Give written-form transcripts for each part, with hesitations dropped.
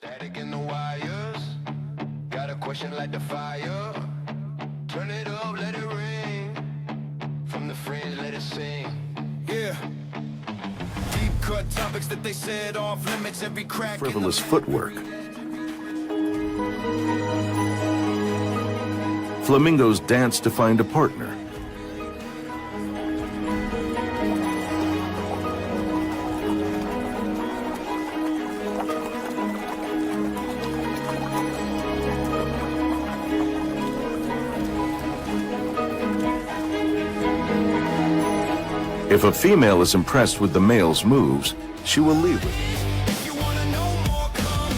Static in the wires. Got a question like the fire. Turn it up, let it ring. From the fringe, let it sing. Yeah. Deep cut topics that they said off limits. Every crack. Frivolous footwork. Flamingos dance to find a partner. If a female is impressed with the male's moves, she will leave with him. If you wanna know more, come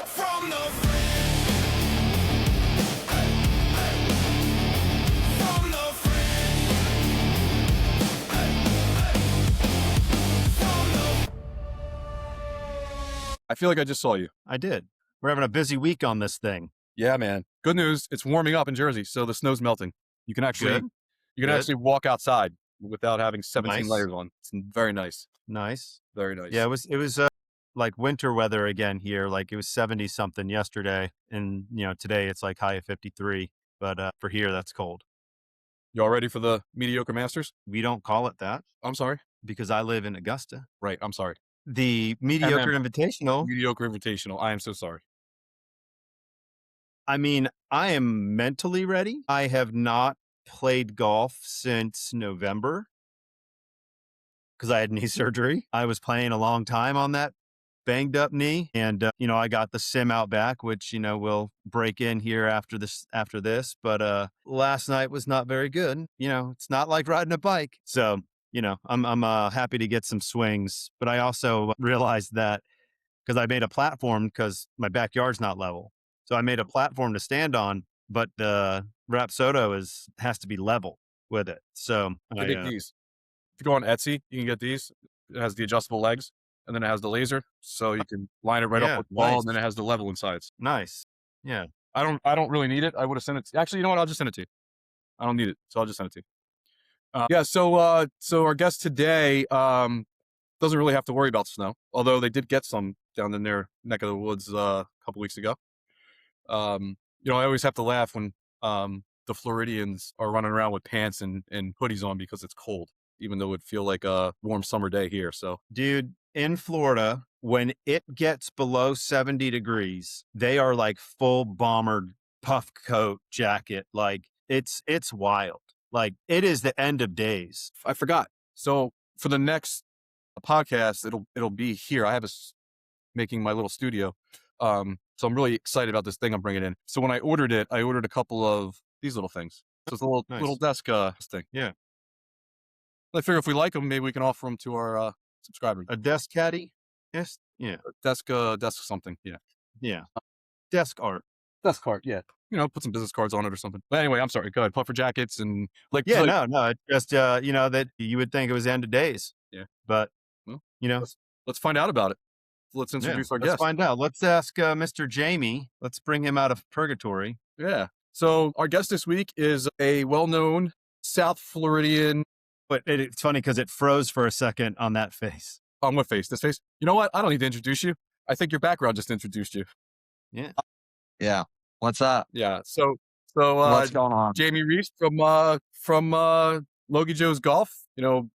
from the fringe. Hey, hey. From the fringe. Hey, hey. From the I feel like I just saw you. I did. We're having a busy week on this thing. Yeah, man. Good news. It's warming up in Jersey, so the snow's melting. You can actually, Good. you can Good. actually walk outside without having 17 Nice. layers on. It's very nice. Nice. Very nice. Yeah, it was like winter weather again here. Like it was 70 something yesterday, and today it's like high of 53. But for here, that's cold. You all ready for the mediocre masters? We don't call it that I'm sorry. because I live in Augusta. Right. I'm sorry. The mediocre invitational. Mediocre invitational. I am so sorry. I mean, I am mentally ready. I have not played golf since November because I had knee surgery. I was playing a long time on that banged up knee, and I got the sim out back, which will break in here after this. But last night was not very good. It's not like riding a bike. So I'm happy to get some swings, but I also realized that because I made a platform because my backyard's not level. So I made a platform to stand on, but the Rapsodo has to be level with it. So I dig these. If you go on Etsy, you can get these. It has the adjustable legs, and then it has the laser, so you can line it right up with the ball, nice. and then it has the level insides. Nice. Yeah. I don't really need it. I would have sent it. Actually, you know what? I'll just send it to you. I don't need it, so I'll just send it to you. Yeah. So our guest today doesn't really have to worry about snow, although they did get some down in their neck of the woods a couple weeks ago. I always have to laugh when the Floridians are running around with pants and hoodies on because it's cold, even though it feel like a warm summer day here. So, Dude, in Florida, when it gets below 70 degrees, they are like full bomber puff coat jacket. Like it's wild. Like it is the end of days. I forgot. So for the next podcast, it'll be here. I have making my little studio. So I'm really excited about this thing I'm bringing in. So when I ordered it, I ordered a couple of these little things. So it's a Nice. little desk thing. Yeah. I figure if we like them, maybe we can offer them to our subscribers. A desk caddy? Yes. Yeah. Desk something. Yeah. Yeah. Desk art. Desk card. Yeah. Put some business cards on it or something. But anyway, I'm sorry. Go ahead. Puffer jackets and Yeah, no. It's just, that you would think it was end of days. Yeah. But, Well, you know, let's find out about it. Let's introduce our guest. let's find out. Let's ask Mr. Jamie. Let's bring him out of purgatory. Yeah. So our guest this week is a well-known South Floridian. But it's funny because it froze for a second on that face. On what face? This face? You know what? I don't need to introduce you. I think your background just introduced you. Yeah. Yeah. What's up? Yeah. So What's going on? Jamie Reese from Logie Joe's Golf,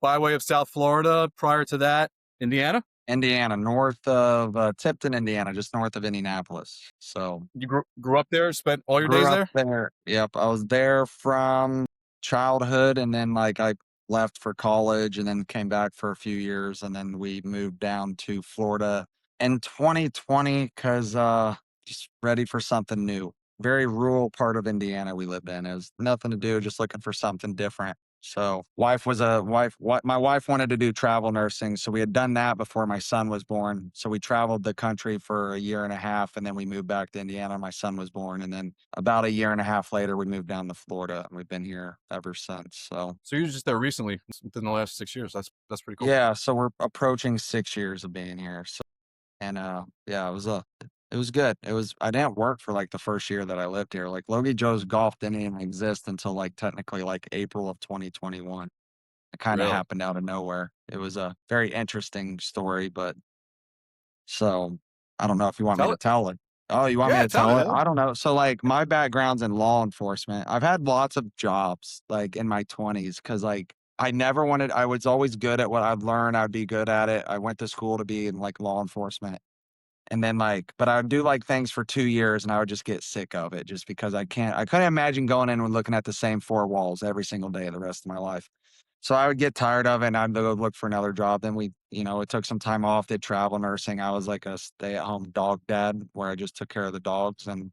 by way of South Florida. Prior to that, Indiana. Indiana, north of Tipton, Indiana, just north of Indianapolis. So You grew up there, spent all your grew days up there? there. Yep. I was there from childhood, and then I left for college and then came back for a few years, and then we moved down to Florida in 2020 because just ready for something new. Very rural part of Indiana we lived in. It was nothing to do, just looking for something different. So my wife wanted to do travel nursing. So we had done that before my son was born. So we traveled the country for a year and a half, and then we moved back to Indiana. My son was born. And then about a year and a half later, we moved down to Florida, and we've been here ever since. So you were just there recently, within the last 6 years. That's pretty cool. yeah, so we're approaching 6 years of being here. So, and yeah, it was good. I didn't work for the first year that I lived here. Logie Joe's Golf didn't even exist until technically April of 2021. It kind of Really? happened out of nowhere. It was a very interesting story, but So I don't know if you want me Tell to it. tell it. Oh, you want me Yeah, to tell tell it. it? I don't know. So like my background's in law enforcement. I've had lots of jobs like in my 20s because like I was always good at what I'd learn. I'd be good at it. I went to school to be in like law enforcement. And then like, but I would do like things for 2 years and I would just get sick of it just because I couldn't imagine going in and looking at the same four walls every single day of the rest of my life. So I would get tired of it and I'd go look for another job. Then it took some time off, did travel nursing. I was like a stay at home dog dad where I just took care of the dogs. And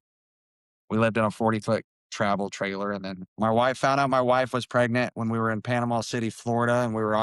we lived in a 40-foot travel trailer. And then my wife found out my wife was pregnant when we were in Panama City, Florida. And we were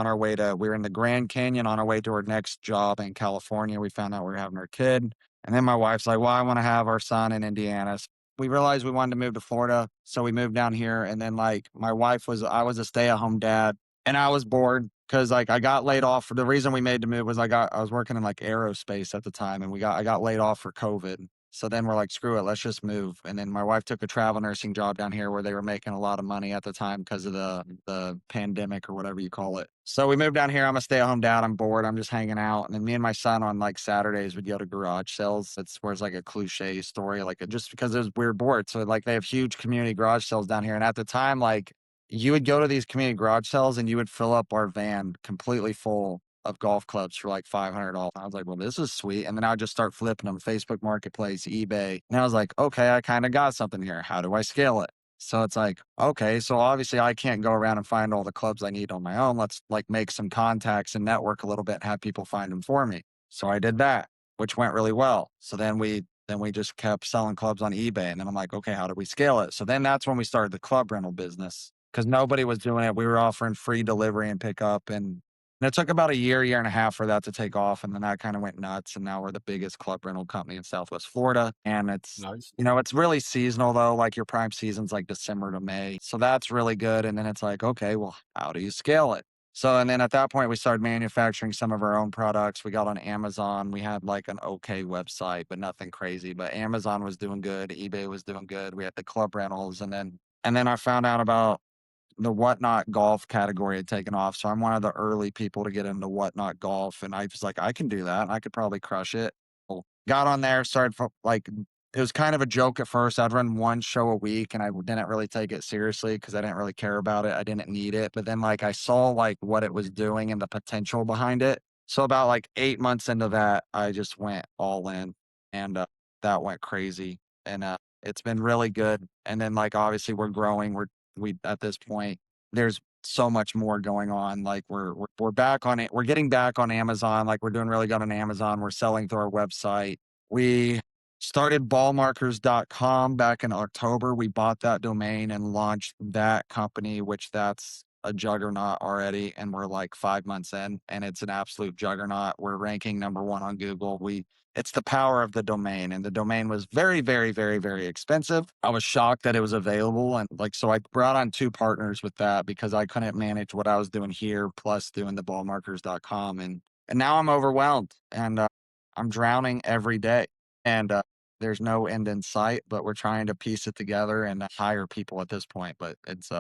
in the Grand Canyon on our way to our next job in California. We found out we were having our kid. And then my wife's like, well, I want to have our son in Indiana. So we realized we wanted to move to Florida. So we moved down here. And then like I was a stay at home dad and I was bored because like I got laid off. The reason we made the move was I was working in like aerospace at the time and I got laid off for COVID. So then we're like, screw it, let's just move. And then my wife took a travel nursing job down here where they were making a lot of money at the time because of the pandemic or whatever you call it. So we moved down here. I'm a stay-at-home dad. I'm bored. I'm just hanging out. And then me and my son on like Saturdays would go to garage sales. That's where it's like a cliche story, just because we were bored. So like they have huge community garage sales down here. And at the time, like you would go to these community garage sales and you would fill up our van completely full of golf clubs for like $500. I was like, well, this is sweet. And then I would just start flipping them, Facebook Marketplace, eBay. And I was like, okay, I kind of got something here. How do I scale it? So it's like, okay, so obviously I can't go around and find all the clubs I need on my own. Let's like make some contacts and network a little bit and have people find them for me. So I did that, which went really well. So then we just kept selling clubs on eBay. And then I'm like, okay, how do we scale it? So then that's when we started the club rental business because nobody was doing it. We were offering free delivery and pickup and it took about a year and a half for that to take off. And then that kind of went nuts. And now we're the biggest club rental company in Southwest Florida. And Nice. it's really seasonal though. Like your prime season's like December to May. So that's really good. And then it's like, okay, well, how do you scale it? So, and then at that point, we started manufacturing some of our own products. We got on Amazon. We had like an okay website, but nothing crazy. But Amazon was doing good. eBay was doing good. We had the club rentals. And then I found out about the whatnot golf category had taken off. So I'm one of the early people to get into whatnot golf. And I was like, I can do that. And I could probably crush it. Well, got on there, it was kind of a joke at first. I'd run one show a week and I didn't really take it seriously because I didn't really care about it. I didn't need it. But then like I saw like what it was doing and the potential behind it. So about like 8 months into that, I just went all in and that went crazy. And it's been really good. And then like obviously we're growing. We at this point there's so much more going on. Like we're back on it. We're getting back on Amazon. Like we're doing really good on Amazon. We're selling through our website. We started ballmarkers.com back in October. We bought that domain and launched that company, which that's a juggernaut already. And we're like 5 months in and it's an absolute juggernaut. We're ranking #1 on Google. It's the power of the domain. And the domain was very, very, very, very expensive. I was shocked that it was available. And like, so I brought on 2 partners with that because I couldn't manage what I was doing here, plus doing the ballmarkers.com. And now I'm overwhelmed and I'm drowning every day. And there's no end in sight, but we're trying to piece it together and hire people at this point. But it's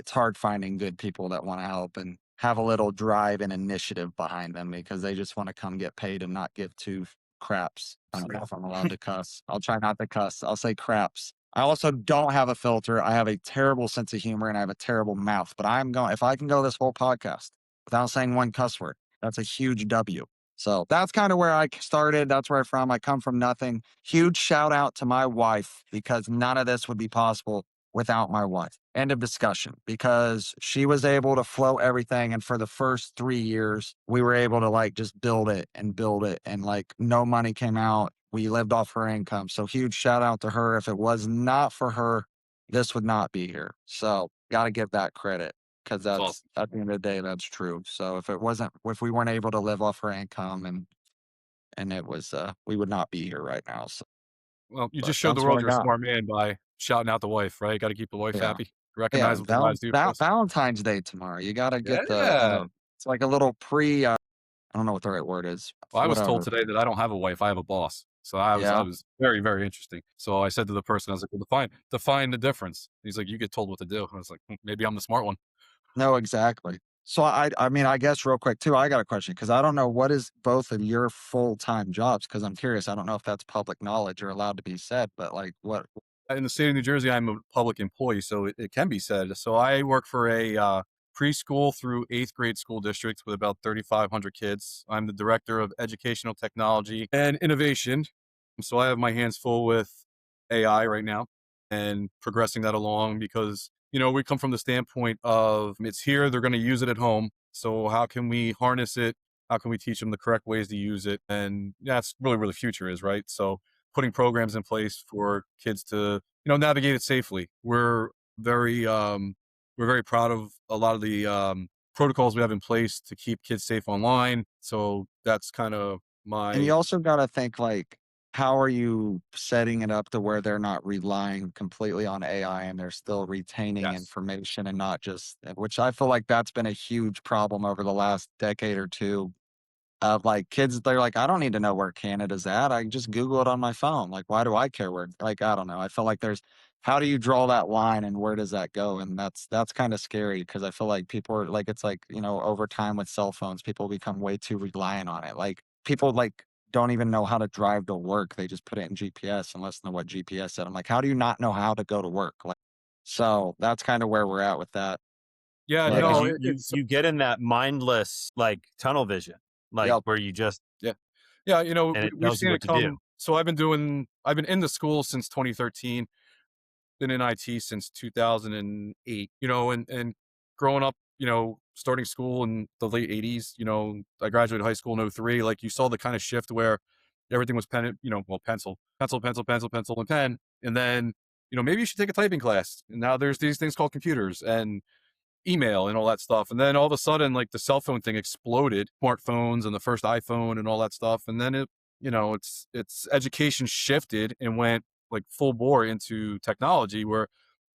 hard finding good people that want to help and have a little drive and initiative behind them because they just want to come get paid and not give two craps. I don't know if I'm allowed to cuss. I'll try not to cuss. I'll say craps. I also don't have a filter. I have a terrible sense of humor and I have a terrible mouth, but if I can go this whole podcast without saying one cuss word, that's a huge W. So that's kind of where I started. That's where I'm from. I come from nothing. Huge shout out to my wife because none of this would be possible without my wife. End of discussion because she was able to flow everything. And for the first 3 years, we were able to like just build it. And like no money came out. We lived off her income. So huge shout out to her. If it was not for her, this would not be here. So got to give that credit because That's that's awesome. at the end of the day, that's true. So if we weren't able to live off her income and it was, we would not be here right now. So, Well, you but just showed the that's what world I you're a got. smart man by shouting out the wife, right? Got to keep the wife Yeah. happy. Yeah. Recognize what the guys do for us. Valentine's Day tomorrow. You got to get Yeah. it's like a little I don't know what the right word is. Well, I was told Whatever. today that I don't have a wife, I have a boss. So I Yeah. was very, very interesting. So I said to the person, I was like, well, define the difference. He's like, you get told what to do. I was like, maybe I'm the smart one. No, exactly. So I mean, I guess real quick too, I got a question because I don't know what is both of your full-time jobs because I'm curious. I don't know if that's public knowledge or allowed to be said, but like what? In the state of New Jersey, I'm a public employee, so it can be said. So I work for a preschool through eighth grade school district with about 3,500 kids. I'm the director of educational technology and innovation. So I have my hands full with AI right now and progressing that along because, we come from the standpoint of it's here, they're going to use it at home. So how can we harness it? How can we teach them the correct ways to use it? And that's really where the future is, right? So putting programs in place for kids to navigate it safely. We're very proud of a lot of the protocols we have in place to keep kids safe online. So that's kind of And you my also got to think like, how are you setting it up to where they're not relying completely on AI and they're still retaining yes. information and not just, which I feel like that's been a huge problem over the last decade or two of like kids, they're like, I don't need to know where Canada's at. I can just Google it on my phone. Like, why do I care where? Like, I don't know. I feel like there's, how do you draw that line and where does that go? And that's kind of scary because I feel like people are like, it's like, over time with cell phones, people become way too reliant on it. Like, people like don't even know how to drive to work. They just put it in GPS and listen to what GPS said. I'm like, how do you not know how to go to work? Like, so that's kind of where we're at with that. Yeah, Yeah, But because no, you get in that mindless like tunnel vision, like yep, where you just yeah, yeah. and it We've tells you seen what it to do. come. So I've been in the school since 2013. Been in IT since 2008, and growing up, starting school in the late 80s, I graduated high school in '03. Like you saw the kind of shift where everything was pen, pencil, and pen. And then, maybe you should take a typing class. And now there's these things called computers and email and all that stuff. And then all of a sudden, like the cell phone thing exploded, smartphones and the first iPhone and all that stuff. And then it's education shifted and went like full bore into technology where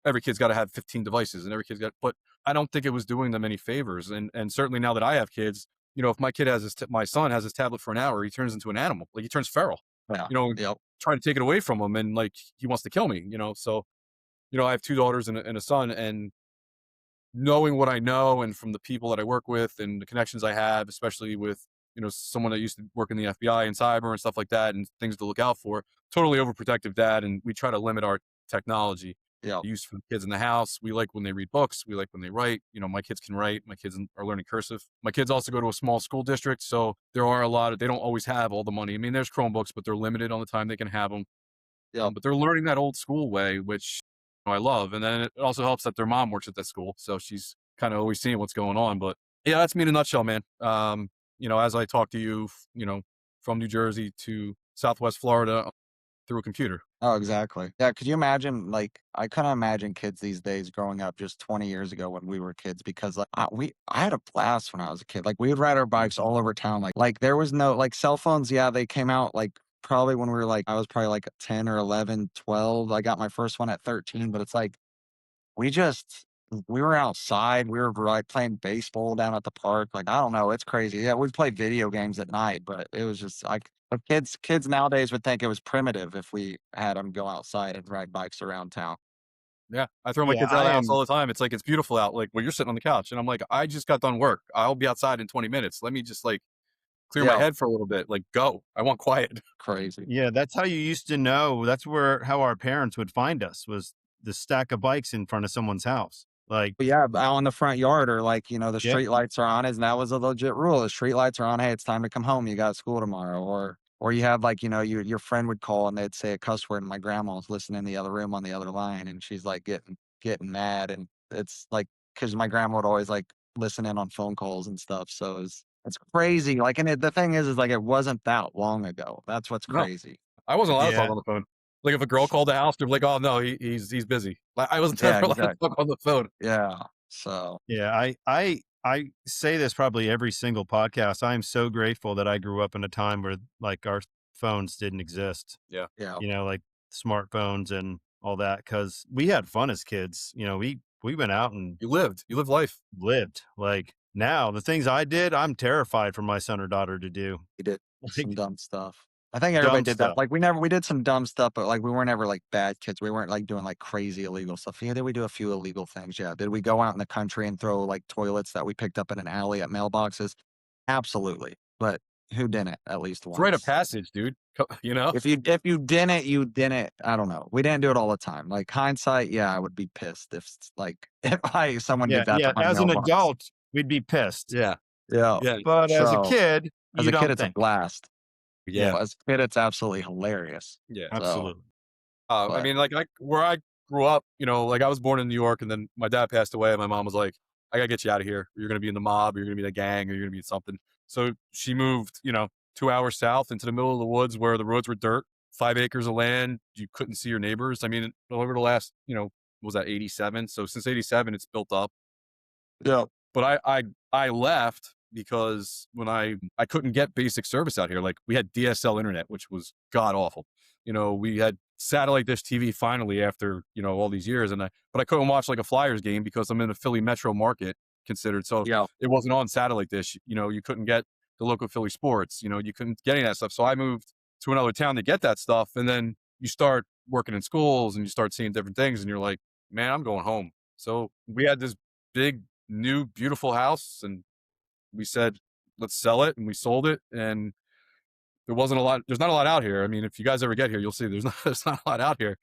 every kid's got to have 15 devices and every kid's got, but I don't think it was doing them any favors. And certainly now that I have kids, if my kid has my son has his tablet for an hour, he turns into an animal. Like he turns feral, yeah, yep, trying to take it away from him. And like, he wants to kill me, so, I have two daughters and a son, and knowing what I know and from the people that I work with and the connections I have, especially with, someone that used to work in the FBI and cyber and stuff like that and things to look out for, totally overprotective dad. And we try to limit our technology yep, use for the kids in the house. We like when they read books. We like when they write. My kids can write. My kids are learning cursive. My kids also go to a small school district. So there are they don't always have all the money. I mean, there's Chromebooks, but they're limited on the time they can have them. yep. But they're learning that old school way, which I love. And then it also helps that their mom works at that school. So she's kind of always seeing what's going on. But yeah, that's me in a nutshell, man. As I talk to you, from New Jersey to Southwest Florida through a computer. Oh, exactly. Yeah, could you imagine, like, I couldn't imagine kids these days growing up just 20 years ago when we were kids because, like, I had a blast when I was a kid. Like, we would ride our bikes all over town. Like there was no, like, cell phones. Yeah, they came out, like, probably when we were, like, I was probably, like, 10 or 11, 12. I got my first one at 13, but it's like, we just we were outside. We were like playing baseball down at the park. Like, I don't know, it's crazy. Yeah, we played video games at night, but it was just like but kids nowadays would think it was primitive if we had them go outside and ride bikes around town. Yeah, I throw my Yeah, kids out of I the house am. all the time. It's like, it's beautiful out. Like, well, you're sitting on the couch, and I'm like, I just got done work. I'll be outside in 20 minutes. Let me just like clear my Yeah, head for a little bit. Like, go. I want quiet. crazy. Yeah, that's how you used to know. That's where how our parents would find us was the stack of bikes in front of someone's house. Like, But yeah, out in the front yard or like, the yeah, street lights are on, and that was a legit rule. The street lights are on, hey, it's time to come home. You got school tomorrow. Or you have like, your friend would call and they'd say a cuss word and my grandma was listening in the other room on the other line and she's like getting mad. And it's like because my grandma would always like listen in on phone calls and stuff. So it's crazy. Like the thing is like it wasn't that long ago. That's what's No, crazy. I wasn't allowed to talk yeah, on the phone. Like, if a girl called the house, they're like, "Oh no, he's busy." Like, I was Yeah, never allowed to exactly. talk on the phone. Yeah. So yeah. I say this probably every single podcast. I am so grateful that I grew up in a time where like our phones didn't exist. Yeah, yeah. Like smartphones and all that because we had fun as kids. We went out and you live life. lived. Like now, the things I did, I'm terrified for my son or daughter to do. He did some Like, dumb stuff. I think everybody Dumb did that. stuff. Like we did some dumb stuff, but like we weren't ever like bad kids. We weren't like doing like crazy illegal stuff. Yeah, did we do a few illegal things? Yeah. Did we go out in the country and throw like toilets that we picked up in an alley at mailboxes? Absolutely. But who didn't at least It's rite of once? passage, dude. You know? If you didn't, you didn't. I don't know. We didn't do it all the time. Like hindsight, yeah, I would be pissed if like if someone Yeah, did that to yeah. my As an mailbox. adult, we'd be pissed. Yeah. Yeah. Yeah. But as a So kid, as you a kid, don't it's a think. blast. Yeah. As a kid, it's absolutely hilarious. Yeah. So, Absolutely. I but mean, like, where I grew up, you know, like I was born in New York, and then my dad passed away, and my mom was like, "I gotta get you out of here. You're gonna be in the mob. You're gonna be in a gang. Or you're gonna be in something." So she moved, you know, 2 hours south into the middle of the woods where the roads were dirt, 5 acres of land. You couldn't see your neighbors. I mean, over the last, you know, what was that 87? So since 87, it's built up. yeah, But I left because when I couldn't get basic service out here. Like we had DSL internet, which was god awful. You know, we had satellite dish TV finally after, you know, all these years, but I couldn't watch like a Flyers game because I'm in a Philly metro market considered. So yeah, it wasn't on satellite dish. You know, you couldn't get the local Philly sports. You know, you couldn't get any of that stuff. So I moved to another town to get that stuff, and then you start working in schools and you start seeing different things, and you're like, man, I'm going home. So we had this big new beautiful house, and we said, let's sell it, and we sold it. And there's not a lot out here. I mean, if you guys ever get here, you'll see there's not a lot out here.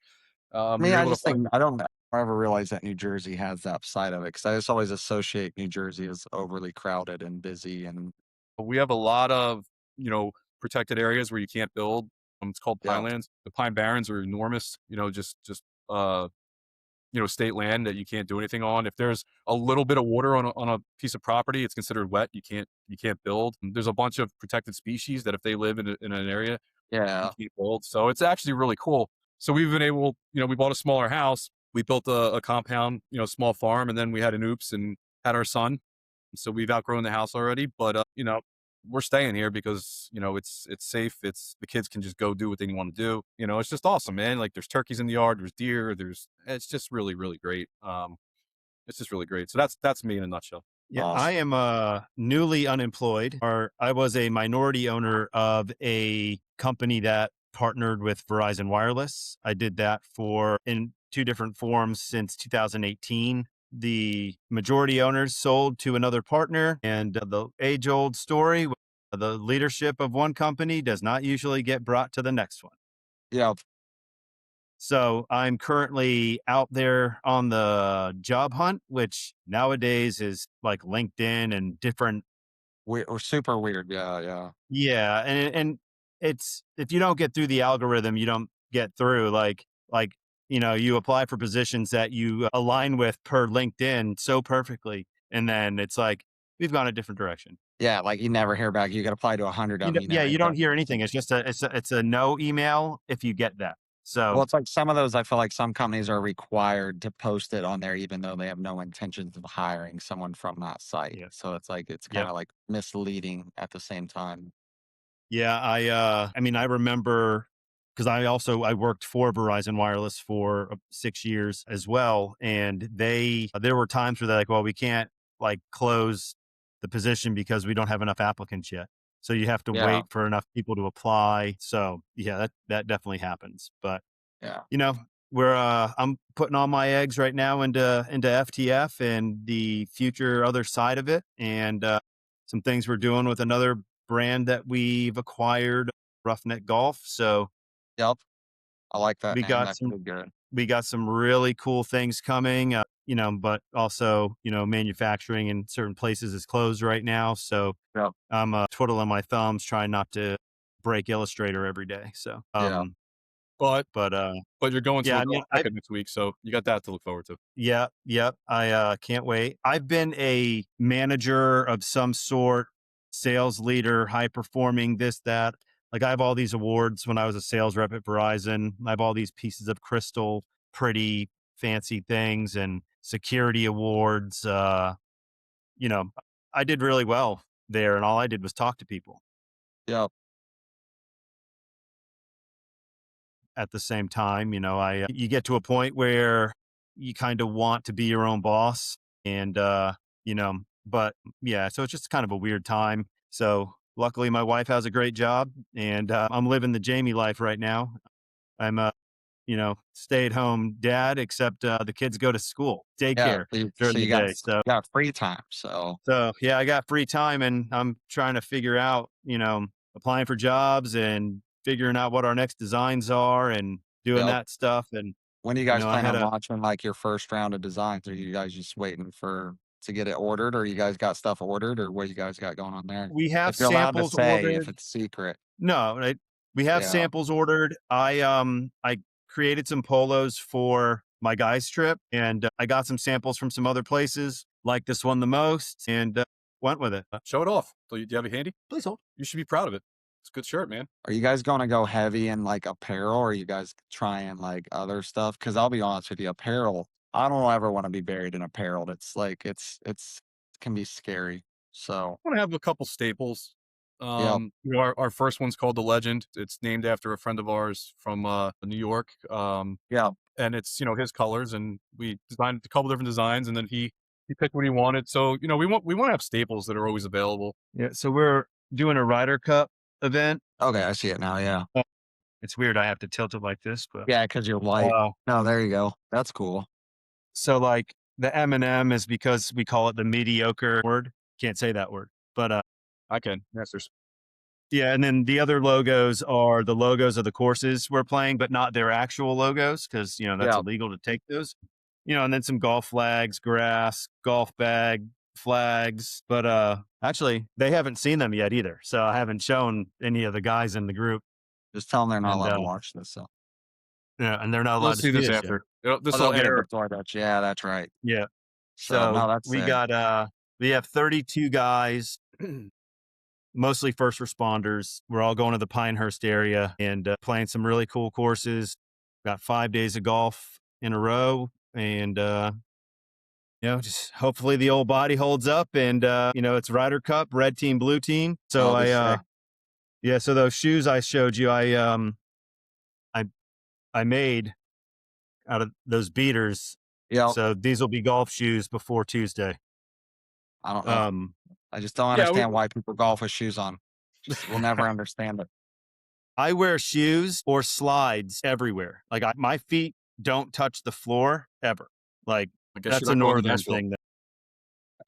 I mean, You're I able to just find. think I don't ever realize that New Jersey has that side of it because I just always associate New Jersey as overly crowded and busy. And We have a lot of, you know, protected areas where you can't build. It's called yeah, pinelands. The pine barrens are enormous. You know, just uh you know, state land that you can't do anything on. If there's a little bit of water on a piece of property, it's considered wet. You can't build. There's a bunch of protected species that if they live in an area, you yeah, can't build. So it's actually really cool. So we've been able, you know, we bought a smaller house. We built a compound, you know, small farm, and then we had an oops and had our son. So we've outgrown the house already, but you know, we're staying here because, you know, it's safe. It's the kids can just go do what they want to do. You know, it's just awesome, man. Like there's turkeys in the yard, there's deer, it's just really, really great. It's just really great. So that's me in a nutshell. Yeah, I awesome. am newly unemployed, or I was a minority owner of a company that partnered with Verizon Wireless. I did that for in two different forms since 2018. The majority owners sold to another partner, and the age-old story: the leadership of one company does not usually get brought to the next one. Yeah, So I'm currently out there on the job hunt, which nowadays is like LinkedIn and different. or super weird. Yeah, yeah, Yeah, and it's if you don't get through the algorithm, you don't get through. Like you apply for positions that you align with per LinkedIn so perfectly, and then it's like we've gone a different direction. yeah. Like you never hear back. You got to apply to 100 of them. You Yeah, never you hear don't back. hear anything. It's just it's a no email if you get that. Well, So it's like some of those. I feel like some companies are required to post it on there, even though they have no intentions of hiring someone from that site. yeah, So it's like it's kind yep. of like misleading at the same time. Yeah, I mean, I remember because I worked for Verizon Wireless for 6 years as well, and there were times where they're like, well, we can't like close the position because we don't have enough applicants yet. So you have to Yeah, wait for enough people to apply. So yeah, that definitely happens. But yeah, you know, I'm putting all my eggs right now into FTF and the future other side of it, and some things we're doing with another brand that we've acquired, Roughneck Golf. So yep. I like that we name. got That's some pretty good. we got some really cool things coming. But also manufacturing in certain places is closed right now. So Yep. I'm twiddling my thumbs, trying not to break Illustrator every day. So Yeah. But but but you're going to yeah, a I mean, golf mecca next week, so you got that to look forward to. yeah, yep. I can't wait. I've been a manager of some sort, sales leader, high performing, this, that. Like I have all these awards when I was a sales rep at Verizon. I have all these pieces of crystal, pretty fancy things and security awards. You know, I did really well there, and all I did was talk to people. Yep. At the same time, you get to a point where you kind of want to be your own boss, and you know, but yeah, so it's just kind of a weird time. So luckily my wife has a great job, and I'm living the Jamie life right now. I'm a, stay-at-home dad, except the kids go to school, Yeah. daycare So during the you got day. So, got free time. So yeah, I got free time, and I'm trying to figure out, applying for jobs and figuring out what our next designs are and doing yep. that stuff. And When do you guys I plan had on a launching like your first round of designs? Are you guys just waiting to get it ordered, or you guys got stuff ordered, or what you guys got going on there? we have If you're allowed to samples say, if ordered. it's secret. No, we have Yeah. samples ordered. I created some polos for my guys trip, and I got some samples from some other places, like this one the most, and went with it. Show it off. Do you have it handy? Please hold. You should be proud of it. It's a good shirt, man. Are you guys going to go heavy in like apparel, or are you guys trying like other stuff? Because I'll be honest with you, apparel. I don't ever want to be buried in apparel. It's like it can be scary. So I want to have a couple staples. yeah, Our first one's called the Legend. It's named after a friend of ours from New York. yeah. And it's his colors, and we designed a couple different designs, and then he picked what he wanted. So we want to have staples that are always available. Yeah, so we're doing a Ryder Cup event. Okay, I see it now. Yeah, It's weird. I have to tilt it like this, but yeah, because you're white. uh, No, there you go. That's cool. so like the M&M is because we call it the mediocre word. Can't say that word, but I can. Yes, there's yeah, and then the other logos are the logos of the courses we're playing, but not their actual logos because that's Yeah, illegal to take those. And then some golf flags, grass, golf bag flags. But actually, they haven't seen them yet either, so I haven't shown any of the guys in the group, just tell them they're not and allowed to watch this. So and they're not we'll allowed to see this yet. after. This oh, will they'll get it air. before that. Yeah, that's right. Yeah. So no, So that's we it. got we have 32 guys, mostly first responders. We're all going to the Pinehurst area and playing some really cool courses. Got 5 days of golf in a row, and just hopefully the old body holds up. And it's Ryder Cup, red team, blue team. So That'll be sick. yeah. So those shoes I showed you, I made out of those beaters. Yeah, So these will be golf shoes before Tuesday. I don't know. Um, I just don't Yeah, understand why people golf with shoes on. Just will never understand it. I wear shoes or slides everywhere. Like my feet don't touch the floor ever. Like I guess that's you're a not going to northern Nashville. thing. That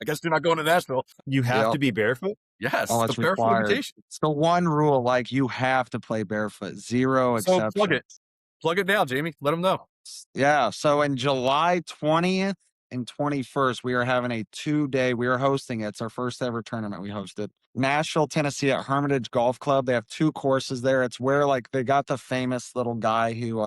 I guess you're not going to Nashville. you have Yep. to be barefoot. Yes, Oh, the it's barefoot required. invitation. It's the one rule. Like you have to play barefoot. Zero So exceptions. plug it now, Jamie. Let them know. Yeah. So in July 20th and 21st, we are having a 2-day. We are hosting it. It's our first ever tournament we hosted. Nashville, Tennessee at Hermitage Golf Club. They have 2 courses there. It's where like they got the famous little guy who you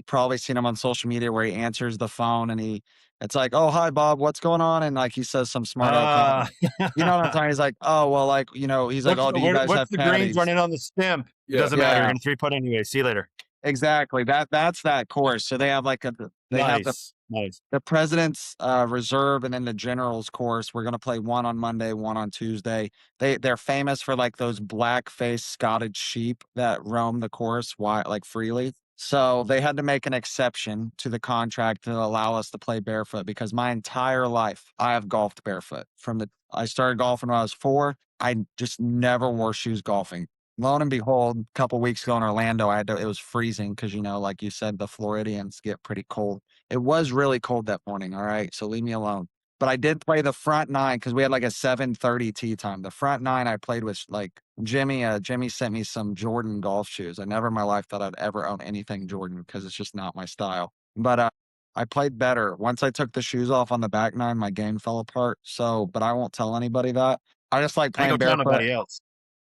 probably seen him on social media where he answers the phone and it's like, oh, hi, Bob, what's going on? And like he says some smart out comment. You know what I'm talking? He's like, oh, well, like, he's like, oh, do you guys what's have the caddies? greens running on the stimp? It Yeah. doesn't matter. You're Yeah. gonna 3-putt anyway. See you later. Exactly. That's that course. So they have like have Nice. the President's Reserve and then the General's course. We're gonna play one on Monday, one on Tuesday. They're famous for like those black-faced Scottish sheep that roam the course like freely. So they had to make an exception to the contract to allow us to play barefoot because my entire life I have golfed barefoot. I started golfing when I was 4. I just never wore shoes golfing. Lo and behold, a couple weeks ago in Orlando, it was freezing because, like you said, the Floridians get pretty cold. It was really cold that morning. All right. So leave me alone. But I did play the front 9 because we had like a 7:30 tee time. The front 9 I played with like Jimmy. Jimmy sent me some Jordan golf shoes. I never in my life thought I'd ever own anything Jordan because it's just not my style. But I played better. Once I took the shoes off on the back 9, my game fell apart. But I won't tell anybody that. I just like I playing ain't gonna tell barefoot. nobody else.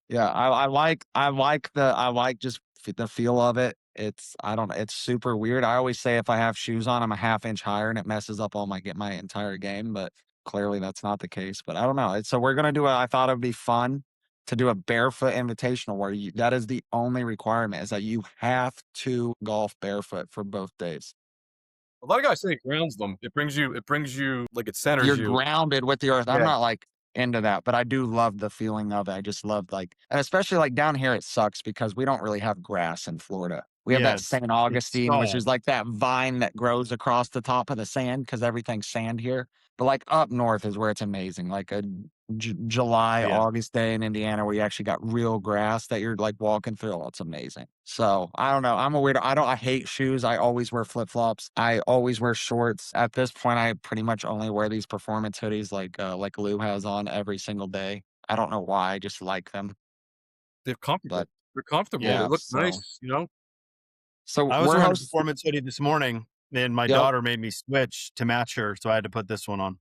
Yeah, I like just the feel of it. It's super weird. I always say if I have shoes on, I'm a half-inch higher and it messes up my entire game, but clearly that's not the case. But I don't know. So we're gonna I thought it would be fun to do a barefoot invitational where that is the only requirement is that you have to golf barefoot for both days. A lot of guys say it grounds them. It brings you like it centers You're you. grounded with the earth. I'm Yeah. not like into that, but I do love the feeling of it. I just love and especially like down here, it sucks because we don't really have grass in Florida. We have Yeah, that St. Augustine, which is soft. like that vine that grows across the top of the sand because everything's sand here. But like up north is where it's amazing. Like a July, Yeah. August day in Indiana where you actually got real grass that you're like walking through. Oh, it's amazing. So I don't know. I'm a weirdo. I hate shoes. I always wear flip flops. I always wear shorts. At this point, I pretty much only wear these performance hoodies like Lou has on every single day. I don't know why. I just like them. They're comfortable. But They're comfortable. They yeah, look so nice, you know? so I was we're wearing a host. performance hoodie this morning, and my Yep. daughter made me switch to match her, so I had to put this one on.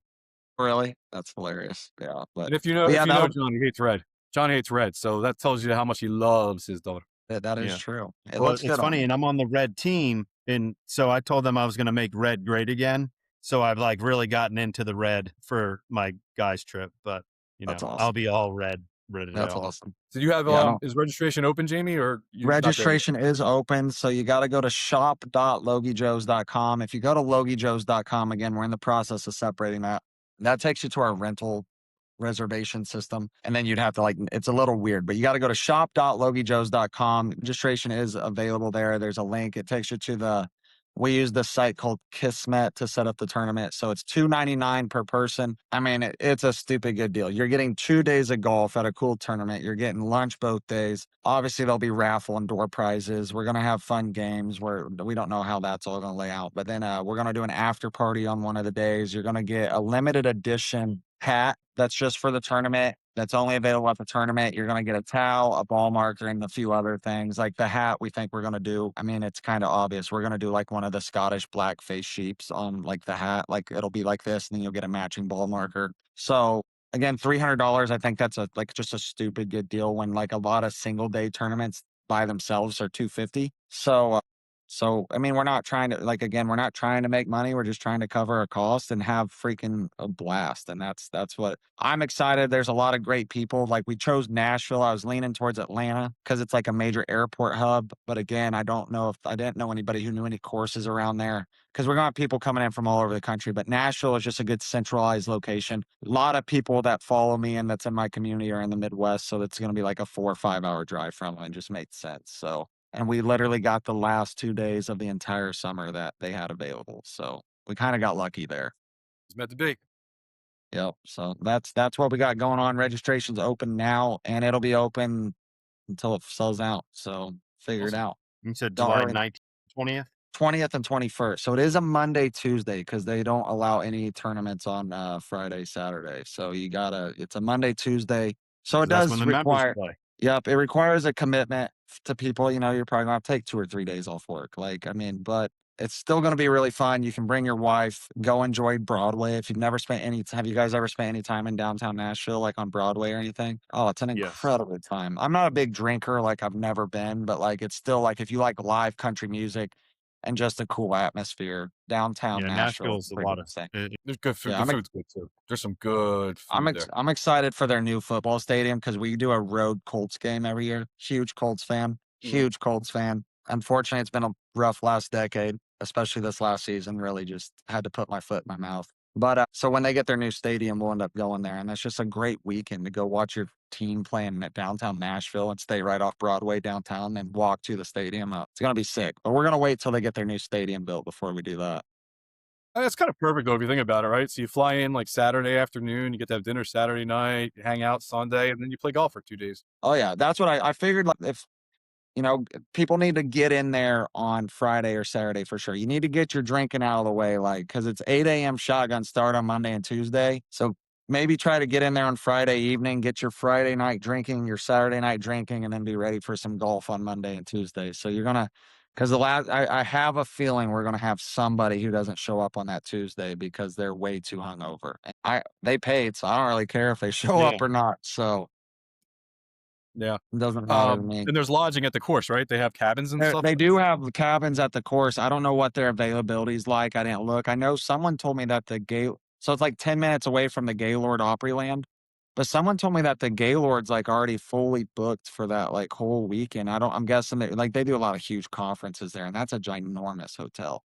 Really? That's hilarious. Yeah. And if you But yeah, know John, he hates red. John hates red, so that tells you how much he loves his daughter. that is Yeah. true. It Well, looks it's good on funny, you. and I'm on the red team, and so I told them I was going to make red great again. So I've like really gotten into the red for my guys trip, but That's I'll awesome. be all red, ready to That's go. awesome. So you have Yeah, I don't is registration open, Jamie, or you're not there yet? registration is open, so you gotta go to shop.logiejoes.com. If you go to logiejoes.com, again, we're in the process of separating that. That takes you to our rental reservation system, and then you'd have to it's a little weird, but you gotta go to shop.logiejoes.com. Registration is available there. There's a link. It takes you to we use this site called Kismet to set up the tournament. So it's $2.99 per person. I mean, it's a stupid good deal. You're getting 2 days of golf at a cool tournament. You're getting lunch both days. Obviously, there'll be raffle and door prizes. We're gonna have fun games where we don't know how that's all gonna lay out. But then we're gonna do an after party on one of the days. You're gonna get a limited edition hat that's just for the tournament. That's only available at the tournament. You're going to get a towel, a ball marker, and a few other things. Like the hat, we think we're going to do. I mean, it's kind of obvious. We're going to do like one of the Scottish blackface sheeps on like the hat. Like it'll be like this, and then you'll get a matching ball marker. So again, $300. I think that's just a stupid good deal when like a lot of single day tournaments by themselves are $250. So I mean, we're not trying to again, we're not trying to make money. We're just trying to cover our costs and have freaking a blast. And that's what I'm excited. There's a lot of great people. Like we chose Nashville. I was leaning towards Atlanta because it's like a major airport hub. But again, I didn't know anybody who knew any courses around there because we're gonna have people coming in from all over the country. But Nashville is just a good centralized location. A lot of people that follow me and that's in my community are in the Midwest, so it's gonna be like a 4 or 5 hour drive from them. It just makes sense. So and we literally got the last 2 days of the entire summer that they had available. So we kind of got lucky there. It's meant to be. Yep. So that's what we got going on. Registration's open now, and it'll be open until it sells out. So figure it Awesome. out. You said Don't July hurry. 19th, 20th? 20th and 21st. So it is a Monday, Tuesday because they don't allow any tournaments on Friday, Saturday. So it's a Monday, Tuesday. So it That's when does the members require, play. yep, it requires a commitment to people. You're probably going to take 2 or 3 days off work. But it's still going to be really fun. You can bring your wife, go enjoy Broadway. If you've never spent have you guys ever spent any time in downtown Nashville, like on Broadway or anything? Oh, it's an Yes. incredible time. I'm not a big drinker, like I've never been, but like it's still like if you like live country music and just a cool atmosphere, downtown Yeah, Nashville is Nashville's a pretty lot of insane. There's good food. Yeah, The food's good too. There's some good food there. I'm excited for their new football stadium because we do a road Colts game every year. Huge Colts fan. Huge Colts fan. Unfortunately, it's been a rough last decade, especially this last season. Really just had to put my foot in my mouth. But so when they get their new stadium, we'll end up going there. And that's just a great weekend to go watch your team playing at downtown Nashville and stay right off Broadway downtown and walk to the stadium. It's going to be sick. But we're going to wait till they get their new stadium built before we do that. It's kind of perfect though if you think about it, right? So you fly in like Saturday afternoon, you get to have dinner Saturday night, hang out Sunday, and then you play golf for 2 days. Oh, yeah. That's what I figured. Like, if people need to get in there on Friday or Saturday for sure. You need to get your drinking out of the way, because it's 8 a.m. shotgun start on Monday and Tuesday. So maybe try to get in there on Friday evening, get your Friday night drinking, your Saturday night drinking, and then be ready for some golf on Monday and Tuesday. So because I have a feeling we're gonna have somebody who doesn't show up on that Tuesday because they're way too hungover. They paid, so I don't really care if they show Yeah. up or not. So Yeah. it doesn't matter to me. And there's lodging at the course, right? They have cabins and stuff. They do have cabins at the course. I don't know what their availability is like. I didn't look. I know someone told me that so it's like 10 minutes away from the Gaylord Opryland. But someone told me that the Gaylord's like already fully booked for that like whole weekend. I'm guessing they do a lot of huge conferences there, and that's a ginormous hotel.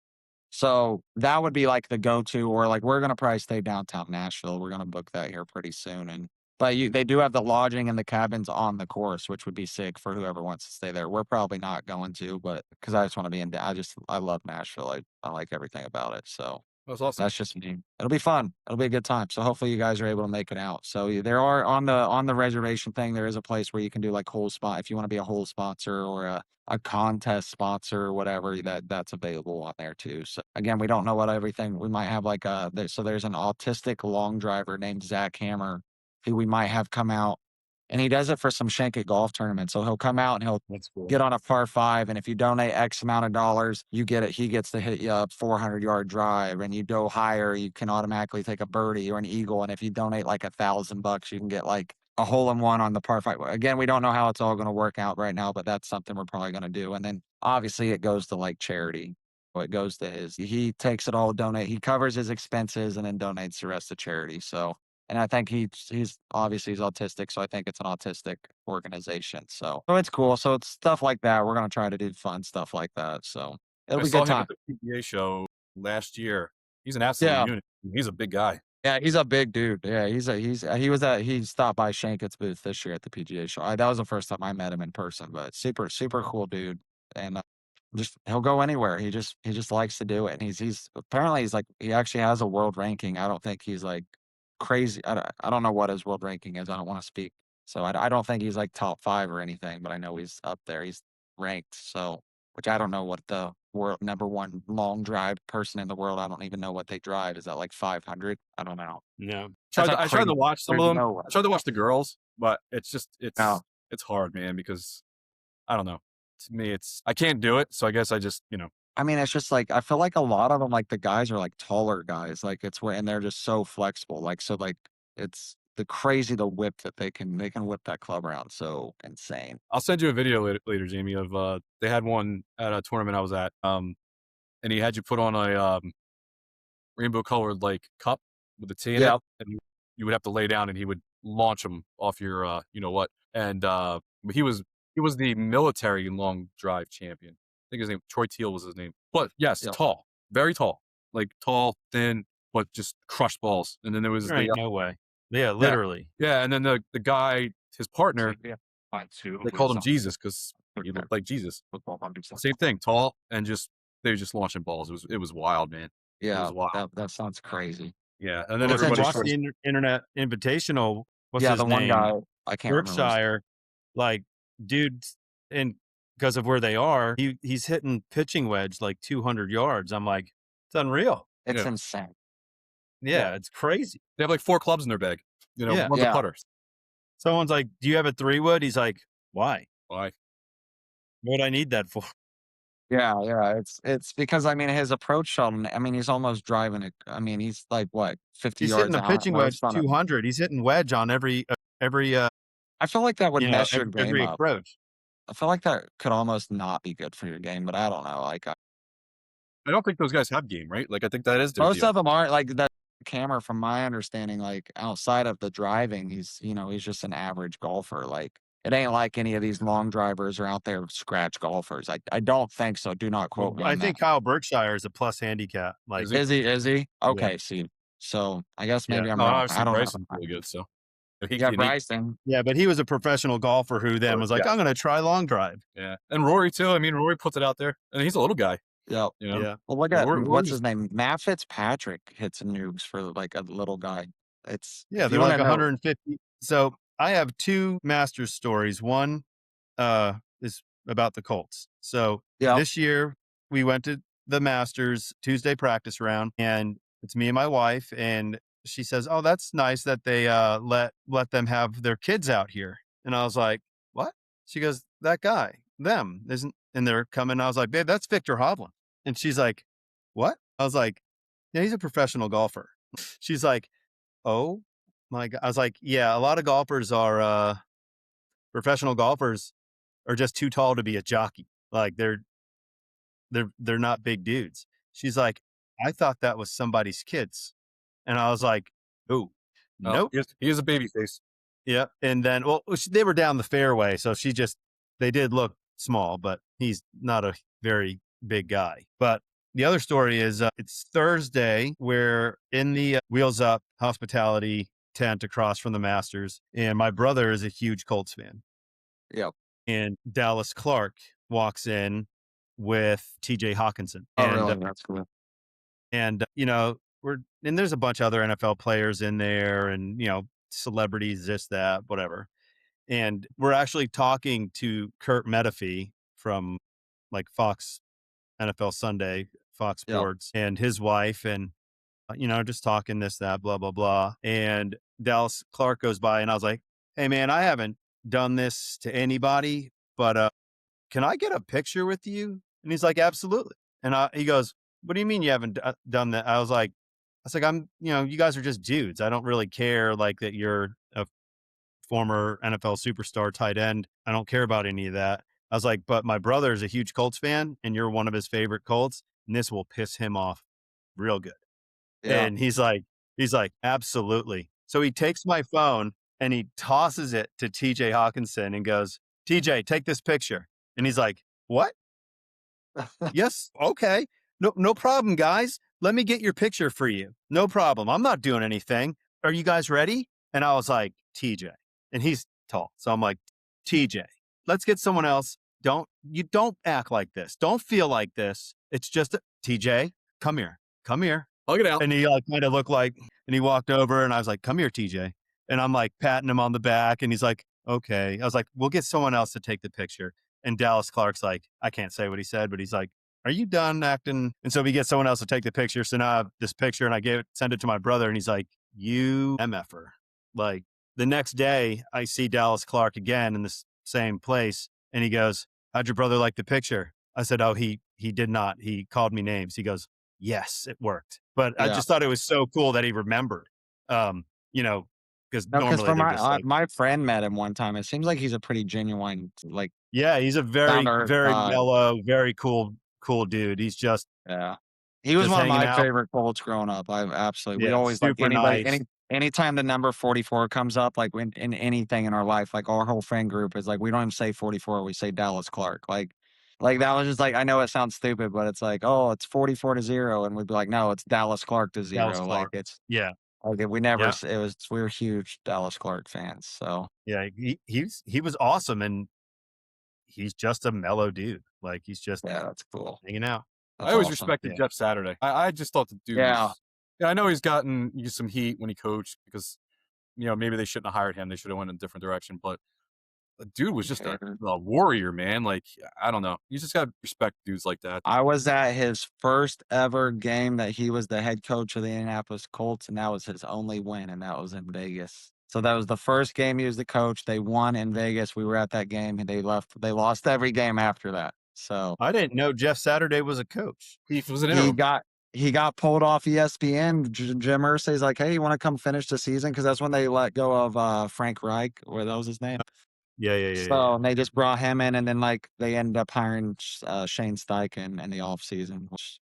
So that would be like the go-to, or like we're gonna probably stay downtown Nashville. We're gonna book that here pretty soon, but they do have the lodging and the cabins on the course, which would be sick for whoever wants to stay there. We're probably not going to, but because I just want to be I love Nashville. I like everything about it. So That's awesome. That's just me. It'll be fun. It'll be a good time. So hopefully you guys are able to make it out. So there are on the reservation thing, there is a place where you can do like whole spot if you want to be a whole sponsor or a contest sponsor or whatever, that's available on there too. So again, we don't know what everything we might have like so there's an autistic long driver named Zach Hammer who we might have come out, and he does it for some Shank golf tournament. So he'll come out and he'll That's cool. get on a par 5, and if you donate X amount of dollars, you get it. He gets to hit you up 400-yard drive, and you go higher, you can automatically take a birdie or an eagle. And if you donate like $1,000, you can get like a hole in one on the par 5. Again, we don't know how it's all going to work out right now, but that's something we're probably going to do. And then obviously it goes to like charity. It goes to he takes it all, he covers his expenses and then donates the rest to charity. So, and I think he's obviously he's autistic, so I think it's an autistic organization. So it's cool. So it's stuff like that. We're gonna try to do fun stuff like that. So it'll I be a saw good him time. at the PGA show last year. He's an absolute Yeah. unit. He's a big guy. Yeah, he's a big dude. Yeah, he stopped by Shankett's booth this year at the PGA show. That was the first time I met him in person, but super cool dude. And just he'll go anywhere. He just likes to do it. And he's apparently he's like he actually has a world ranking. I don't think he's like crazy. I don't know what his world ranking is. I don't want to speak. So I don't think he's like top 5 or anything, but I know he's up there. He's ranked. So which I don't know what the world #1 long drive person in the world. I don't even know what they drive. Is that like 500? I don't know. No. I tried to watch some of them. No. I tried to watch the girls, but it's No. it's hard, man, because I don't know. To me, I can't do it. So I guess I just, I mean, it's just like I feel like a lot of them, like the guys are like taller guys, like it's where and they're just so flexible, like so like it's the whip that they can whip that club around so insane. I'll send you a video later, Jamie, of they had one at a tournament I was at, and he had you put on a rainbow colored like cup with a T in Yeah. it, and you would have to lay down, and he would launch them off your you know what, and but he was the military long drive champion. I think his name Troy Teal was his name. But yes, Yeah. tall, very tall, like tall, thin, but just crushed balls. And then there was There ain't no way. Yeah, literally. yeah, and then the guy, his partner, they called him Jesus because he looked like Jesus. Same thing, tall and they were just launching balls. It was wild, man. It Yeah, was wild. that sounds crazy. Yeah, and then Well, if you everybody watch starts, the Internet Invitational, what's Yeah, his the one name? guy I can't remember. Berkshire, like, dude, and because of where they are, he's hitting pitching wedge like 200 yards. I'm like, it's unreal. It's Yeah. insane. Yeah, it's crazy. they have like 4 clubs in their bag. Yeah. One's a putter. Someone's like, do you have a 3-wood? He's like, why? Why? What would I need that for? Yeah. It's because I mean his approach shot. I mean he's almost driving it. I mean he's like what 50 He's yards hitting a out pitching wedge most on it. 200. He's hitting wedge on every I feel like that would mess your game every up. approach. I feel like that could almost not be good for your game, but I don't know. Like I don't think those guys have game, right? Like I think that is their most deal. of them aren't like that. Camera, from my understanding, like outside of the driving, he's just an average golfer. Like it ain't like any of these long drivers are out there scratch golfers. I don't think so. Do not quote me. I on think that. Kyle Berkshire is a plus handicap. Like, Is he? Is he? Okay, see. So I guess maybe I'm No, wrong. obviously I don't Bryson's know. really good. So Yeah, Bryson. yeah, but he was a professional golfer who then was like, Yeah. I'm going to try long drive. Yeah, and Rory too. I mean, Rory puts it out there, and he's a little guy. Yep. Yeah. Well, look at Rory's- what's his name? Matt Fitzpatrick hits nukes for like a little guy. It's Yeah, if they're you like wanna know- 150. So I have 2 Masters stories. One is about the Colts. So Yeah. this year we went to the Masters Tuesday practice round, and it's me and my wife, and she says, "Oh, that's nice that they let them have their kids out here." And I was like, "What?" She goes, "That guy, them isn't," and they're coming. I was like, "Babe, that's Victor Hovland." And she's like, "What?" I was like, "Yeah, he's a professional golfer." She's like, "Oh my God." I was like, "Yeah, a lot of golfers are professional golfers are just too tall to be a jockey. Like they're not big dudes." She's like, "I thought that was somebody's kids." And I was like, "Oh, nope." He is a baby face. Yeah. And then, well, they were down the fairway. So they did look small, but he's not a very big guy. But the other story is it's Thursday. We're in the Wheels Up hospitality tent across from the Masters. And my brother is a huge Colts fan. Yep. And Dallas Clark walks in with TJ Hawkinson. Oh, and really? That's cool. And, and there's a bunch of other NFL players in there and, celebrities, this, that, whatever. And we're actually talking to Kurt Menefee from like Fox NFL Sunday, Fox Yep. Sports, and his wife, and just talking this, that, blah, blah, blah. And Dallas Clark goes by, and I was like, "Hey, man, I haven't done this to anybody, but can I get a picture with you?" And he's like, "Absolutely." And he goes, "What do you mean you haven't done that?" I was like, "I'm, you guys are just dudes. I don't really care like that you're a former NFL superstar tight end. I don't care about any of that." I was like, "But my brother is a huge Colts fan, and you're one of his favorite Colts, and this will piss him off real good." Yeah. And he's like, "Absolutely." So he takes my phone and he tosses it to TJ Hawkinson and goes, "TJ, take this picture." And he's like, "What? Yes. Okay. No problem, guys. Let me get your picture for you. No problem. I'm not doing anything. Are you guys ready?" And I was like, "TJ." And he's tall. So I'm like, "TJ, let's get someone else. Don't act like this. Don't feel like this. It's just TJ, come here. Come here." Hug it out. And he like kind of looked like, and he walked over and I was like, "Come here, TJ." And I'm like patting him on the back and he's like, "Okay." I was like, "We'll get someone else to take the picture." And Dallas Clark's like, I can't say what he said, but he's like, "Are you done acting?" And so we get someone else to take the picture. So now I have this picture and send it to my brother and he's like, "You MFer." Like the next day I see Dallas Clark again in the same place. And he goes, "How'd your brother like the picture?" I said, "Oh, he did not. He called me names." He goes, "Yes, it worked." But I Yeah. just thought it was so cool that he remembered, because No, because normally for they're just like, my friend met him one time. It seems like he's a pretty genuine, like, yeah, he's a down very, to earth very guy. mellow, very cool dude. He's Yeah. He was just one of hanging my out. favorite Colts growing up. I absolutely, we Yeah, always like super nice. anytime the number 44 comes up, like in anything in our life, like our whole friend group is like, we don't even say 44, we say Dallas Clark. Like that was just like, I know it sounds stupid, but it's like, oh, it's 44-0. And we'd be like, no, it's Dallas Clark to Dallas 0. Like Clark. it's Yeah, like we never, yeah, we were huge Dallas Clark fans. So yeah. He was awesome, and he's just a mellow dude. Like he's just yeah, that's cool. hanging out. I That's always awesome. respected Yeah. Jeff Saturday. I just thought the dude Yeah. was. Yeah, I know he's gotten some heat when he coached because maybe they shouldn't have hired him. They should have went in a different direction. But the dude was just a warrior, man. Like I don't know. You just got to respect dudes like that. I was at his first ever game that he was the head coach of the Indianapolis Colts, and that was his only win, and that was in Vegas. So that was the first game he was the coach. They won in Vegas. We were at that game, and they lost every game after that. So I didn't know Jeff Saturday was a coach. He was an he interim. got pulled off ESPN. Jim Irsay's like, "Hey, you want to come finish the season?" Because that's when they let go of Frank Reich, or that was his name. Yeah. So and they just brought him in, and then like they ended up hiring Shane Steichen in the offseason, which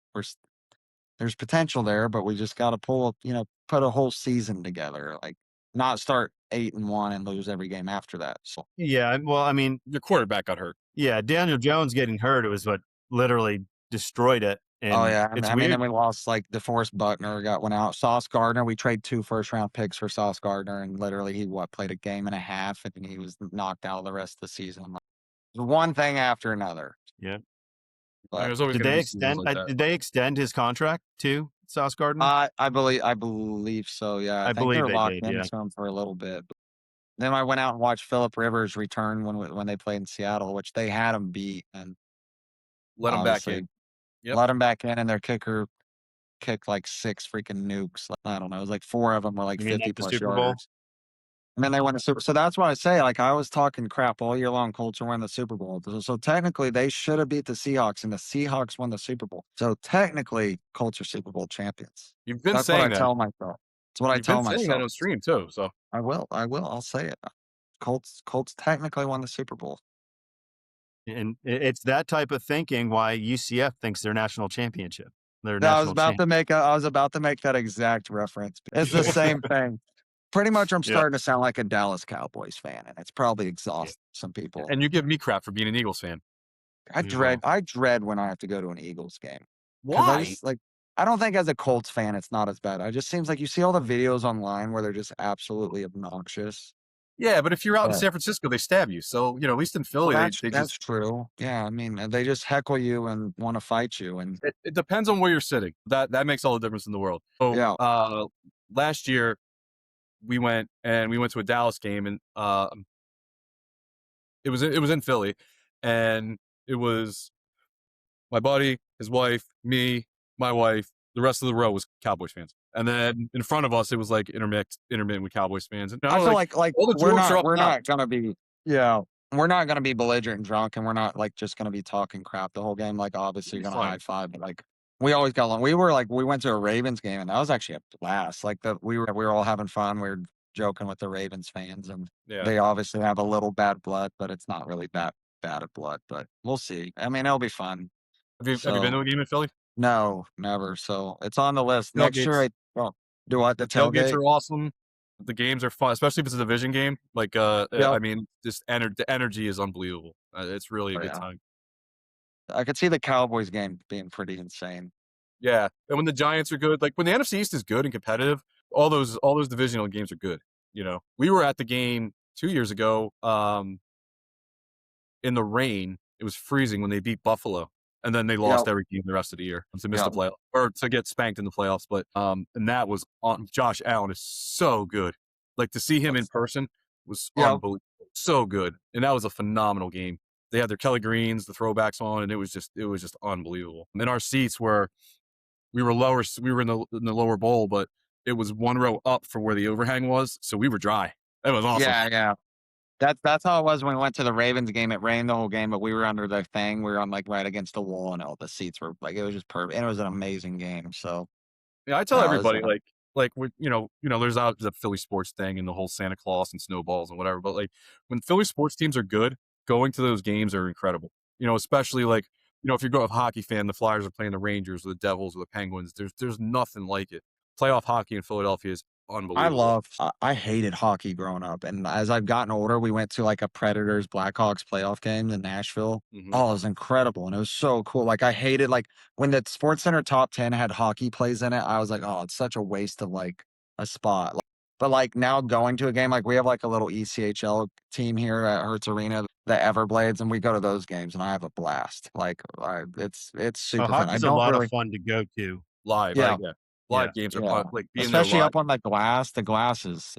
there's potential there, but we just got to put a whole season together, like not start 8-1 and lose every game after that. So Yeah. Well, I mean, Your quarterback got hurt. yeah, Daniel Jones getting hurt, it was what literally destroyed it. oh And yeah, it's I mean, then weird. we lost like DeForest Buckner went out. Sauce Gardner, we trade 2 first-round picks for Sauce Gardner, and literally he played a game and a half, and he was knocked out the rest of the season. Like, one thing after another. Yeah. But There's always Did going to they be seasons extend? like that. Did they extend his contract to Sauce Gardner? I believe so. Yeah, I I think believe they're they locked did. Yeah. into him for a little bit. Then I went out and watched Philip Rivers return when they played in Seattle, which they had him beat, and Let him back in. obviously Yep. let him back in, and their kicker kicked like 6 freaking nukes. Like, I don't know. It was like 4 of them were like You mean 50 like the plus Super Bowl? yarders. And then they won the Super. So that's why I say, like, I was talking crap all year long. Colts are winning the Super Bowl. So technically, they should have beat the Seahawks, and the Seahawks won the Super Bowl. So technically, Colts are Super Bowl champions. You've been That's what I saying that. tell myself. That's what I You've been tell saying that myself. on stream too. So I will. I'll say it. Colts technically won the Super Bowl. And it's that type of thinking why UCF thinks they're national championship. They're No, national champ. I was about to make that exact reference. It's the same thing. Pretty much, I'm Yeah. starting to sound like a Dallas Cowboys fan, and it's probably Yeah. exhausting some people. and you give me crap for being an Eagles fan. I as well. dread when I have to go to an Eagles game. 'Cause Why? I don't think as a Colts fan, it's not as bad. It just seems like you see all the videos online where they're just absolutely obnoxious. Yeah, but if you're out in Yeah. San Francisco, they stab you. So, at least in Well, Philly, they that's just, true. Yeah, I mean, they just heckle you and want to fight you, and it depends on where you're sitting. That makes all the difference in the world. So, yeah, last year we went to a Dallas game, and it was in Philly, and it was my buddy, his wife, me, my wife. The rest of the row was Cowboys fans, and then in front of us, it was like intermittent with Cowboys fans. And I feel like all the we're jokes are not up we're top. not gonna be yeah we're not gonna be belligerent and drunk, and we're not like just gonna be talking crap the whole game. Like obviously It'll you're be gonna fine. high five, but like we always got along. We went to a Ravens game, and that was actually a blast. Like we were all having fun. We were joking with the Ravens fans, and Yeah. they obviously have a little bad blood, but it's not really that bad of blood. But we'll see. I mean, it'll be fun. Have you been So to a game in Philly? no, never. So it's on the list next year. Tailgates. Well, do what the The tailgates tailgate? are awesome. The games are fun, especially if it's a division game. Like, Yeah, I mean, just the energy is unbelievable. It's really a oh, good yeah. time. I could see the Cowboys game being pretty insane. Yeah, and when the Giants are good, like when the NFC East is good and competitive, all those divisional games are good. We were at the game 2 years ago, in the rain. It was freezing when they beat Buffalo, and then they Yeah, lost every game the rest of the year to miss yeah, the playoff or to get spanked in the playoffs. But and that was on. Josh Allen is so good. Like to see him in person was yeah, unbelievable, so good, and that was a phenomenal game. They had their Kelly Greens, the throwbacks on, and it was just unbelievable. And our seats were we were lower, we were in the lower bowl, but it was one row up for where the overhang was, so we were dry. That was awesome. yeah. That's how it was when we went to the Ravens game. It rained the whole game, but we were under the thing. We were on like right against the wall, and all the seats were like it was just perfect. And it was an amazing game. So Yeah, I tell no, it was everybody like when there's out the Philly sports thing and the whole Santa Claus and snowballs and whatever, but like when Philly sports teams are good, going to those games are incredible. Especially like if you're a hockey fan, the Flyers are playing the Rangers or the Devils or the Penguins. There's nothing like it. Playoff hockey in Philadelphia is unbelievable. I hated hockey growing up, and as I've gotten older, we went to like a Predators Blackhawks playoff game in Nashville. Hmm. Oh, it was incredible, and it was so cool. Like I hated like when the Sports Center top 10 had hockey plays in it. I was like, oh, it's such a waste of like a spot. But like now going to a game, like we have like a little ECHL team here at Hertz Arena, the Everblades, and we go to those games, and I have a blast. Like it's Oh, super fun. I hockey's a don't lot of really, fun to go to. Live, yeah. yeah, Yeah. live games are Yeah, fun. Like being there especially live. up on the glass. The glass is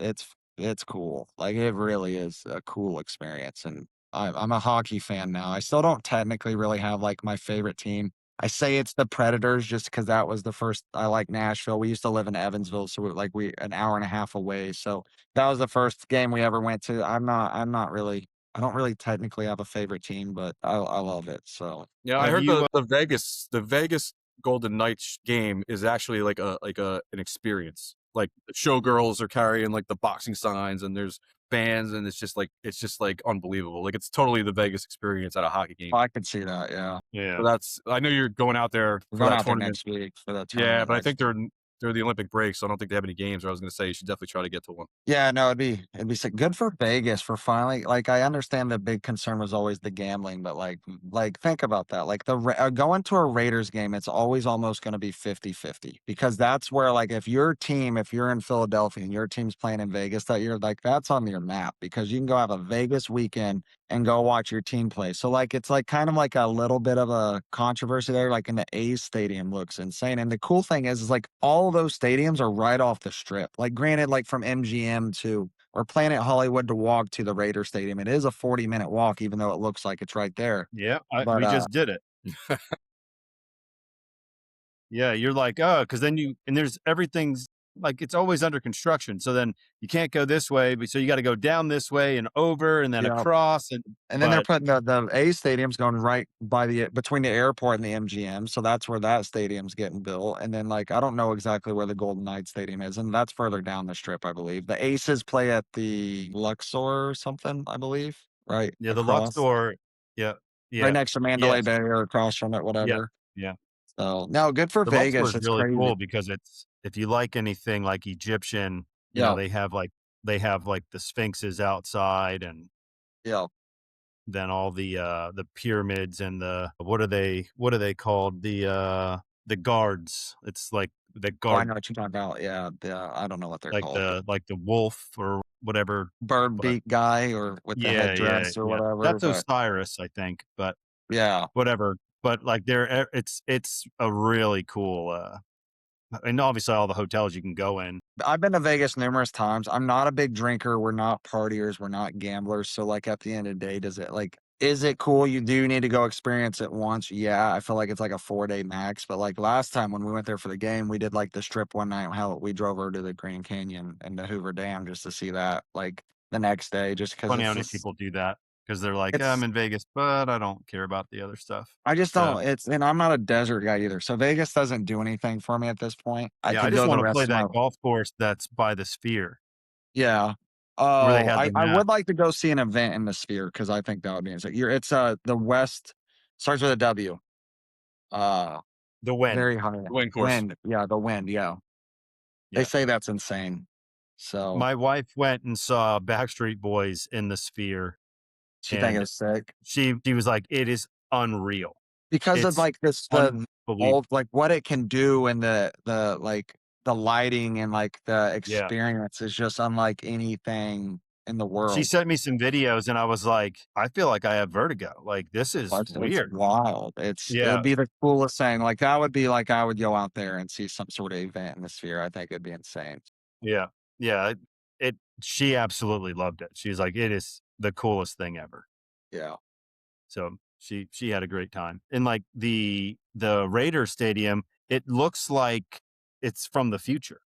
it's cool. Like it really is a cool experience. And I'm a hockey fan now. I still don't technically really have like my favorite team. I say it's the Predators just because that was the first. I like Nashville. We used to live in Evansville, so we an hour and a half away. So that was the first game we ever went to. I'm not really. I don't really technically have a favorite team, but I love it. So Yeah, I Have heard you? the Vegas Golden Knights game is actually like an experience. Like the showgirls are carrying like the boxing signs and there's bands and it's just like unbelievable. Like it's totally the Vegas experience at a hockey game. I could see that. Yeah, So Yeah. I know you're going out there we're for going that out there tournament. next week for that Yeah, tournament but I next think they're the Olympic break, so I don't think they have any games. Or I was gonna say you should definitely try to get to one. Yeah, no, it'd be sick. Good for Vegas for finally like I understand the big concern was always the gambling, but like think about that. Like going to a Raiders game, it's always almost going to be 50-50 because that's where like if you're in Philadelphia and your team's playing in Vegas that year, like that's on your map because you can go have a Vegas weekend and go watch your team play. So like it's like kind of like a little bit of a controversy there. Like in the A's stadium looks insane. And the cool thing is like all those stadiums are right off the strip. Like granted, like from MGM to or Planet Hollywood to walk to the Raider Stadium, it is a 40-minute walk, even though it looks like it's right there. Yeah. But We just did it. Yeah. You're like, oh, because then and there's everything's like it's always under construction. So then you can't go this way, but so you got to go down this way and over and then yeah. across. And then they're But putting the A stadium's going right by between the airport and the MGM. So that's where that stadium's getting built. And then like I don't know exactly where the Golden Knights Stadium is, and that's further down the strip, I believe. The Aces play at the Luxor or something, I believe. Right yeah, the across. Luxor. Yeah. Right Yeah. next to Mandalay Yes. Bay or across from it, Yeah. whatever. Yeah. So no, good for The Luxor Vegas. is It's really crazy. cool because it's if you like anything like Egyptian, Yeah, they have like the sphinxes outside and yeah. then all the pyramids and the what are they called? The guards. It's like the Oh, I guard know what you're talking about. Yeah, I don't know what they're called, but like the wolf or whatever. bird But beak guy or with the headdress or whatever. That's But Osiris, I think. But yeah, whatever. But like it's a really cool. And obviously all the hotels you can go in. I've been to Vegas numerous times. I'm not a big drinker. We're not partiers. We're not gamblers. So like at the end of the day, is it cool? You do need to go experience it once. Yeah. I feel like it's like a 4-day max. But like last time when we went there for the game, we did like the strip one night. How we drove over to the Grand Canyon and the Hoover Dam just to see that like the next day, just because Funny how many people do that because they're like, "Yeah, I'm it's, in Vegas, but I don't care about the other stuff." I just So don't, and I'm not a desert guy either. So Vegas doesn't do anything for me at this point. I yeah, I could just go the want to play rest of my that golf course that's by the Sphere Yeah. where they Oh, had the I map. would like to go see an event in the Sphere because I think that would be insane. It's the West starts with a W. Uh, The Wen. very high The Wind course. wind. Yeah, the wind. Yeah, they Yeah. say that's insane. So My wife went and saw Backstreet Boys in the Sphere, she think and it's sick she was like, "It is unreal. because of It's like the unbelievable." old like what it can do and the like the lighting and like the Yeah. experience is just unlike anything in the She world. sent me some videos, and I was like, "I feel like I have vertigo. Like, this is It's weird." wild. It'd Yeah. be the coolest thing. Like that would be like I would go out there and see some sort of event in the Sphere. I think it'd be insane. Yeah. Yeah. She absolutely loved it. She's like, "It is the coolest thing ever." Yeah. So she had a great time. And like the Raider Stadium, it looks like it's from the future.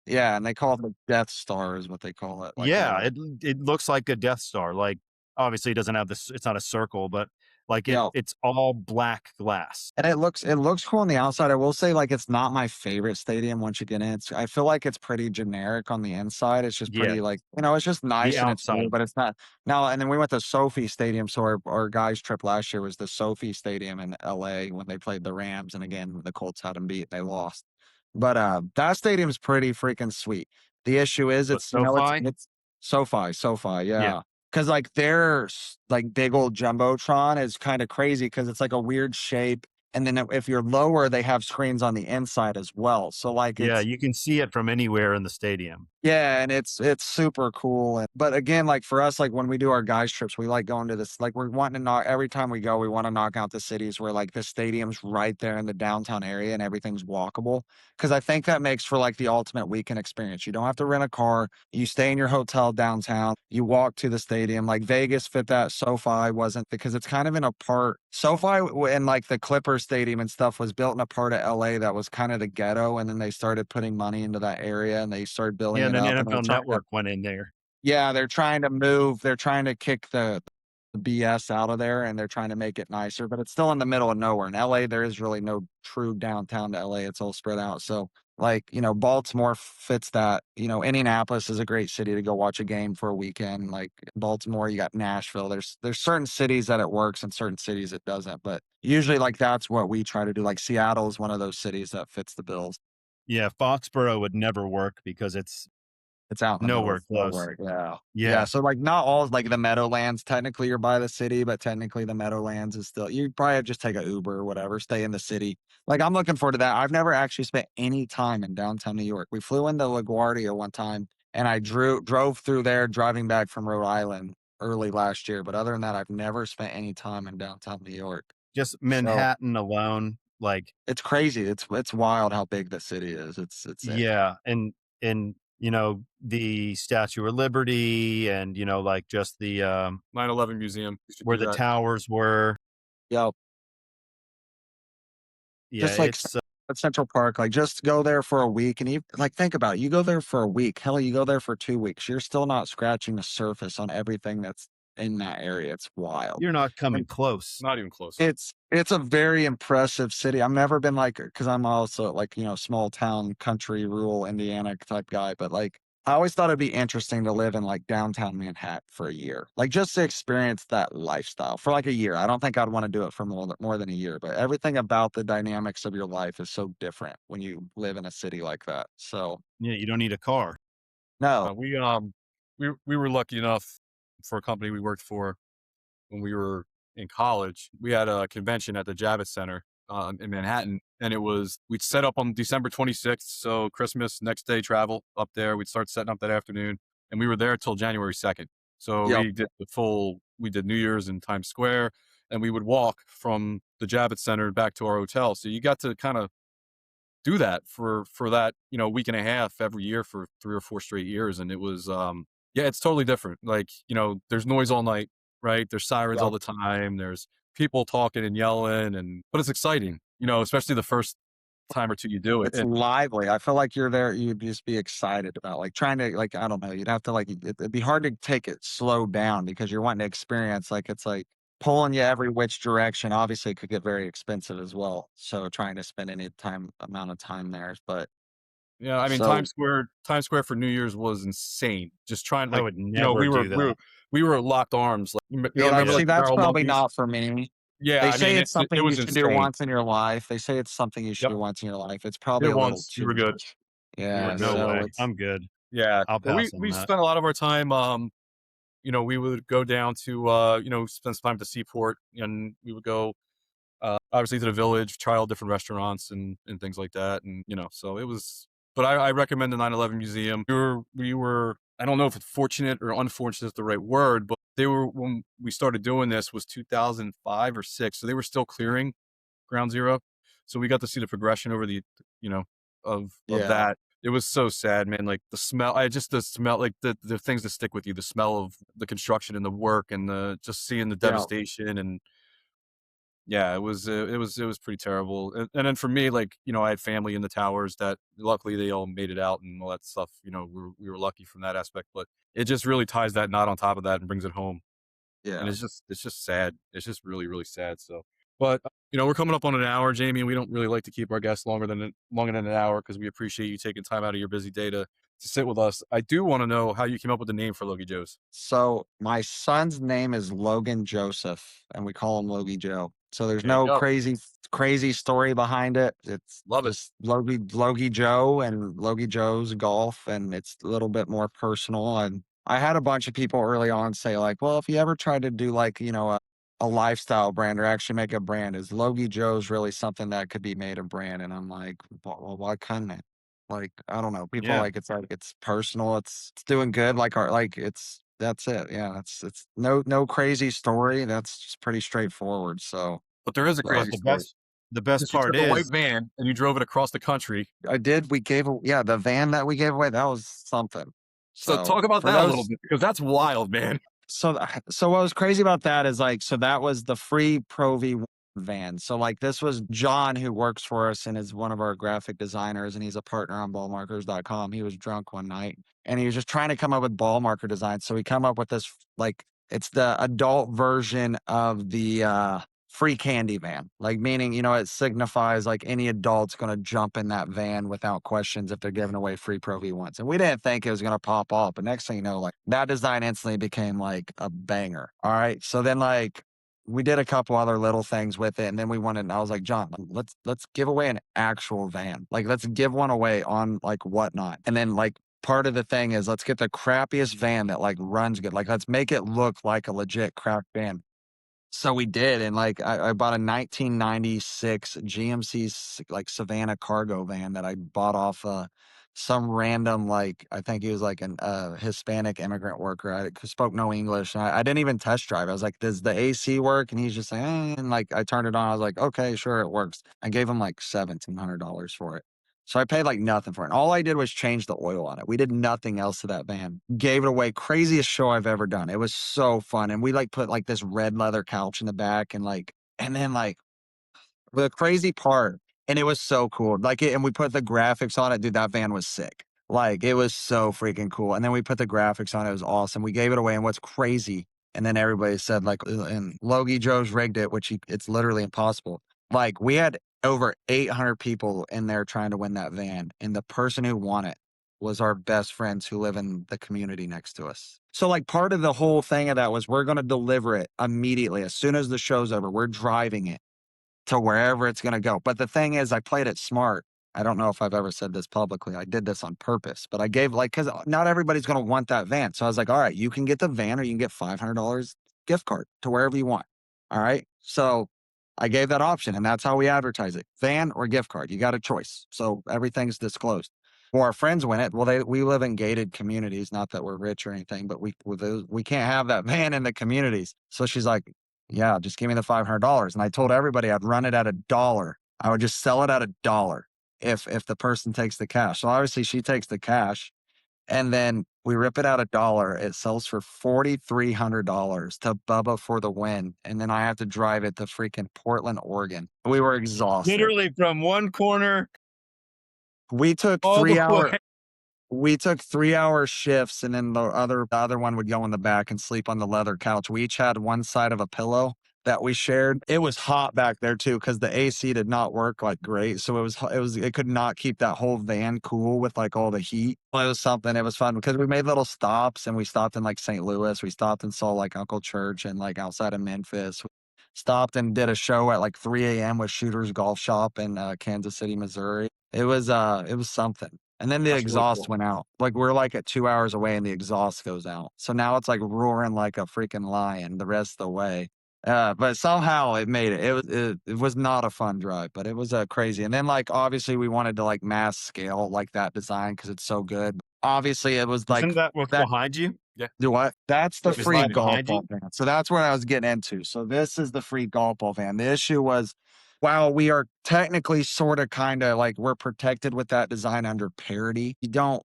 Yeah, and they call it the Death Star is what they call it. Like Yeah, it looks like a Death Star. Like obviously it doesn't have this, it's not a circle, but like yeah. it's all black glass. And it looks cool on the outside. I will say, like, it's not my favorite stadium once you get in. I feel like it's pretty generic on the inside. It's just Yeah, pretty like, it's just the nice and it's cool, outside. but it's not now. And then we went to Sophie Stadium. So our guys' trip last year was the Sophie Stadium in LA when they played the Rams. And again, the Colts had them beat. They lost. But that stadium's pretty freaking sweet. The issue is But it's SoFi, it's SoFi, yeah. yeah. Cause like their like big old jumbotron is kind of crazy because it's like a weird shape. And then if you're lower, they have screens on the inside as well. So like Yeah, you can see it from anywhere in the stadium. yeah, and it's super cool. But again, like for us, like when we do our guys trips, we like going to this. Like we're wanting to knock every time we go, we want to knock out the cities where like the stadium's right there in the downtown area and everything's walkable. Because I think that makes for like the ultimate weekend experience. You don't have to rent a car. You stay in your hotel downtown. You walk to the stadium. Like Vegas fit that. SoFi wasn't because it's kind of in a part. And like the Clipper Stadium and stuff was built in a part of LA that was kind of the ghetto, and then they started putting money into that area and they started building Yeah, it and then up. And they're NFL trying to, Network went in there. yeah, they're trying to kick the BS out of there and they're trying to make it nicer, but it's still in the middle of nowhere. In LA, there is really no true downtown to LA. It's all spread out. So like, Baltimore fits that. Indianapolis is a great city to go watch a game for a weekend. Like Baltimore, you got Nashville. There's certain cities that it works and certain cities it doesn't. But usually like that's what we try to do. Like Seattle is one of those cities that fits the bills. Yeah, Foxborough would never work because it's It's out in the middle nowhere of close. nowhere, yeah. Yeah, Yeah. so, like, not all like, the Meadowlands, technically, you're by the city, but technically the Meadowlands is still you probably just take a Uber or whatever, stay in the city. Like, I'm looking forward to that. I've never actually spent any time in downtown New York. We flew into LaGuardia one time, and I drove through there driving back from Rhode Island early last year, but other than that, I've never spent any time in downtown New York. Just So, Manhattan alone, like it's crazy. It's wild how big the city is. It's yeah, and the Statue of Liberty and like just the 9/11 museum. You should where do the that. towers were. yeah. Yeah, Just like it's at Central Park, like just go there for a week and you like think about it. You go there for a week. Hell, you go there for 2 weeks. You're still not scratching the surface on everything that's in that area. It's wild. you're not coming And close. Not even close. it's a very impressive city. I've never been like because I'm also like, small town, country, rural Indiana type guy, but like I always thought it'd be interesting to live in like downtown Manhattan for a year. Like just to experience that lifestyle for like a year. I don't think I'd want to do it for more than a year, but everything about the dynamics of your life is so different when you live in a city like that. So, Yeah, you don't need a car. no. We were lucky enough for a company we worked for when we were in college. We had a convention at the Javits Center in Manhattan, and we'd set up on December 26th. So Christmas next day travel up there. We'd start setting up that afternoon. and we were there till January 2nd. So Yep. we did New Year's in Times Square, and we would walk from the Javits Center back to our hotel. So you got to kind of do that for that, week and a half every year for 3 or 4 straight years. And it was, yeah, it's totally different. Like, there's noise all night, right? There's sirens all Yep. the time. There's people talking and yelling, but it's exciting, especially the first time or two you do it. It's lively. I feel like you're there, you'd just be excited about like trying to like, I don't know, you'd have to like it'd be hard to take it slow down because you're wanting to experience like it's like pulling you every which direction. Obviously, it could get very expensive as well. So trying to spend any amount of time there. But Yeah, I mean, so Times Square for New Year's was insane. Just trying, I like, would never do that. we were locked arms. Like, yeah, remember, see, like, that's barrel probably monkeys? not for me. Yeah, They I say mean, it's it something you was should do insane. once in your life. They say it's something you should Yep, do once in your life. It's did probably it a little once. We too were good. much. We were Yeah, good. No so way. it's I'm good. Yeah, I'll but pass on we that. spent a lot of our time. We would go down to, spend some time at the seaport, and we would go, obviously to the village, try all different restaurants and things like that. And, so it was, but I recommend the 9/11 Museum. We were, I don't know if it's fortunate or unfortunate is the right word, but when we started doing this was 2005 or six. So they were still clearing ground zero. So we got to see the progression over you know, of yeah, that. It was so sad, man. Like the smell, like the things that stick with you, the smell of the construction and the work and just seeing the yeah. devastation. And yeah, it was pretty terrible. And then for me, like, I had family in the towers that luckily they all made it out and all that stuff. We were lucky from that aspect, but it just really ties that knot on top of that and brings it home. And Yeah. it's just sad. It's just really, really sad. So, but we're coming up on an hour, Jamie, and we don't really like to keep our guests longer than an hour because we appreciate you taking time out of your busy day to sit with us. I do want to know how you came up with the name for Logie Joe's. So my son's name is Logan Joseph, and we call him Logie Joe. So there's There you no go. crazy story behind it. It's Love it. just Logie Joe and Logie Joe's golf, and it's a little bit more personal. And I had a bunch of people early on say like, well, if you ever try to do like a lifestyle brand or actually make a brand, is Logie Joe's really something that could be made a brand? And I'm like, well, why couldn't it? Like, I don't know. People Yeah. like it's personal. It's doing good. Like our that's it. Yeah, it's no crazy story. That's just pretty straightforward. So But there is a so But crazy the story. best You part took a white is van and you drove it across the country. I did. Yeah, the van that we gave away, that was something. So So talk about for that a little those bit because that's wild, man. so what was crazy about that is like so that was the free Pro V van. So like this was John who works for us and is one of our graphic designers and he's a partner on ballmarkers.com. He was drunk one night and he was just trying to come up with ball marker designs. So we come up with this like it's the adult version of the free candy van. Like meaning, it signifies like any adult's gonna jump in that van without questions if they're giving away free Pro V1s. And we didn't think it was gonna pop off. But next thing you know, like that design instantly became like a banger. All right. So then like we did a couple other little things with it and then and I was like, John, let's give away an actual van. Like let's give one away on like whatnot. And then like part of the thing is let's get the crappiest van that like runs good. Like let's make it look like a legit crap van. So we did, and like I bought a 1996 GMC like Savannah cargo van that I bought off some random like I think he was like an Hispanic immigrant worker. I spoke no English. And I didn't even test drive. I was like, "Does the AC work?" And he's just like, and like I turned it on. I was like, "Okay, sure, it works." I gave him like $1,700 for it. So I paid like nothing for it. And all I did was change the oil on it. We did nothing else to that van. Gave it away. Craziest show I've ever done. It was so fun. And we like put like this red leather couch in the back and then like the crazy part, and it was so cool. And we put the graphics on it. Dude, that van was sick. Like it was so freaking cool. And then we put the graphics on it. It was awesome. We gave it away. And what's crazy, and then everybody said like, and Logie Joe's rigged it, it's literally impossible. Like we had over 800 people in there trying to win that van. And the person who won it was our best friends who live in the community next to us. So like part of the whole thing of that was we're going to deliver it immediately. As soon as the show's over, we're driving it to wherever it's going to go. But the thing is, I played it smart. I don't know if I've ever said this publicly. I did this on purpose, but I gave like, cause not everybody's going to want that van. So I was like, all right, you can get the van or you can get $500 gift card to wherever you want. All right. So I gave that option and that's how we advertise it. Van or gift card. You got a choice. So everything's disclosed. Well, our friends win it. Well, we live in gated communities, not that we're rich or anything, but we can't have that van in the communities. So she's like, yeah, just give me the $500. And I told everybody I'd run it at $1. I would just sell it at $1 if the person takes the cash. So obviously she takes the cash, and then we rip it out $1. It sells for $4,300 to Bubba for the win. And then I have to drive it to freaking Portland, Oregon. We were exhausted. Literally from one corner We took all the 3 hour way. we took 3 hour shifts, and then the other one would go in the back and sleep on the leather couch. We each had one side of a pillow that we shared. It was hot back there too, because the AC did not work like great. So it could not keep that whole van cool with like all the heat. It was something. It was fun because we made little stops, and we stopped in like St. Louis. We stopped and saw like Uncle Church and like outside of Memphis. Stopped and did a show at like 3 a.m. with Shooter's Golf Shop in Kansas City, Missouri. It was something. And then the That's really exhaust cool. went out. Like we're like at 2 hours away and the exhaust goes out. So now it's like roaring like a freaking lion the rest of the way. But somehow it made it. It was not a fun drive, but it was crazy. And then like obviously we wanted to like mass scale like that design because it's so good. Obviously it was like Isn't that what's that. behind you? Do what? That's the It's free behind you. golf Behind you? ball van. So that's what I was getting into. So this is the free golf ball van. The issue was, while we are technically sort of kind of like we're protected with that design under parity, you don't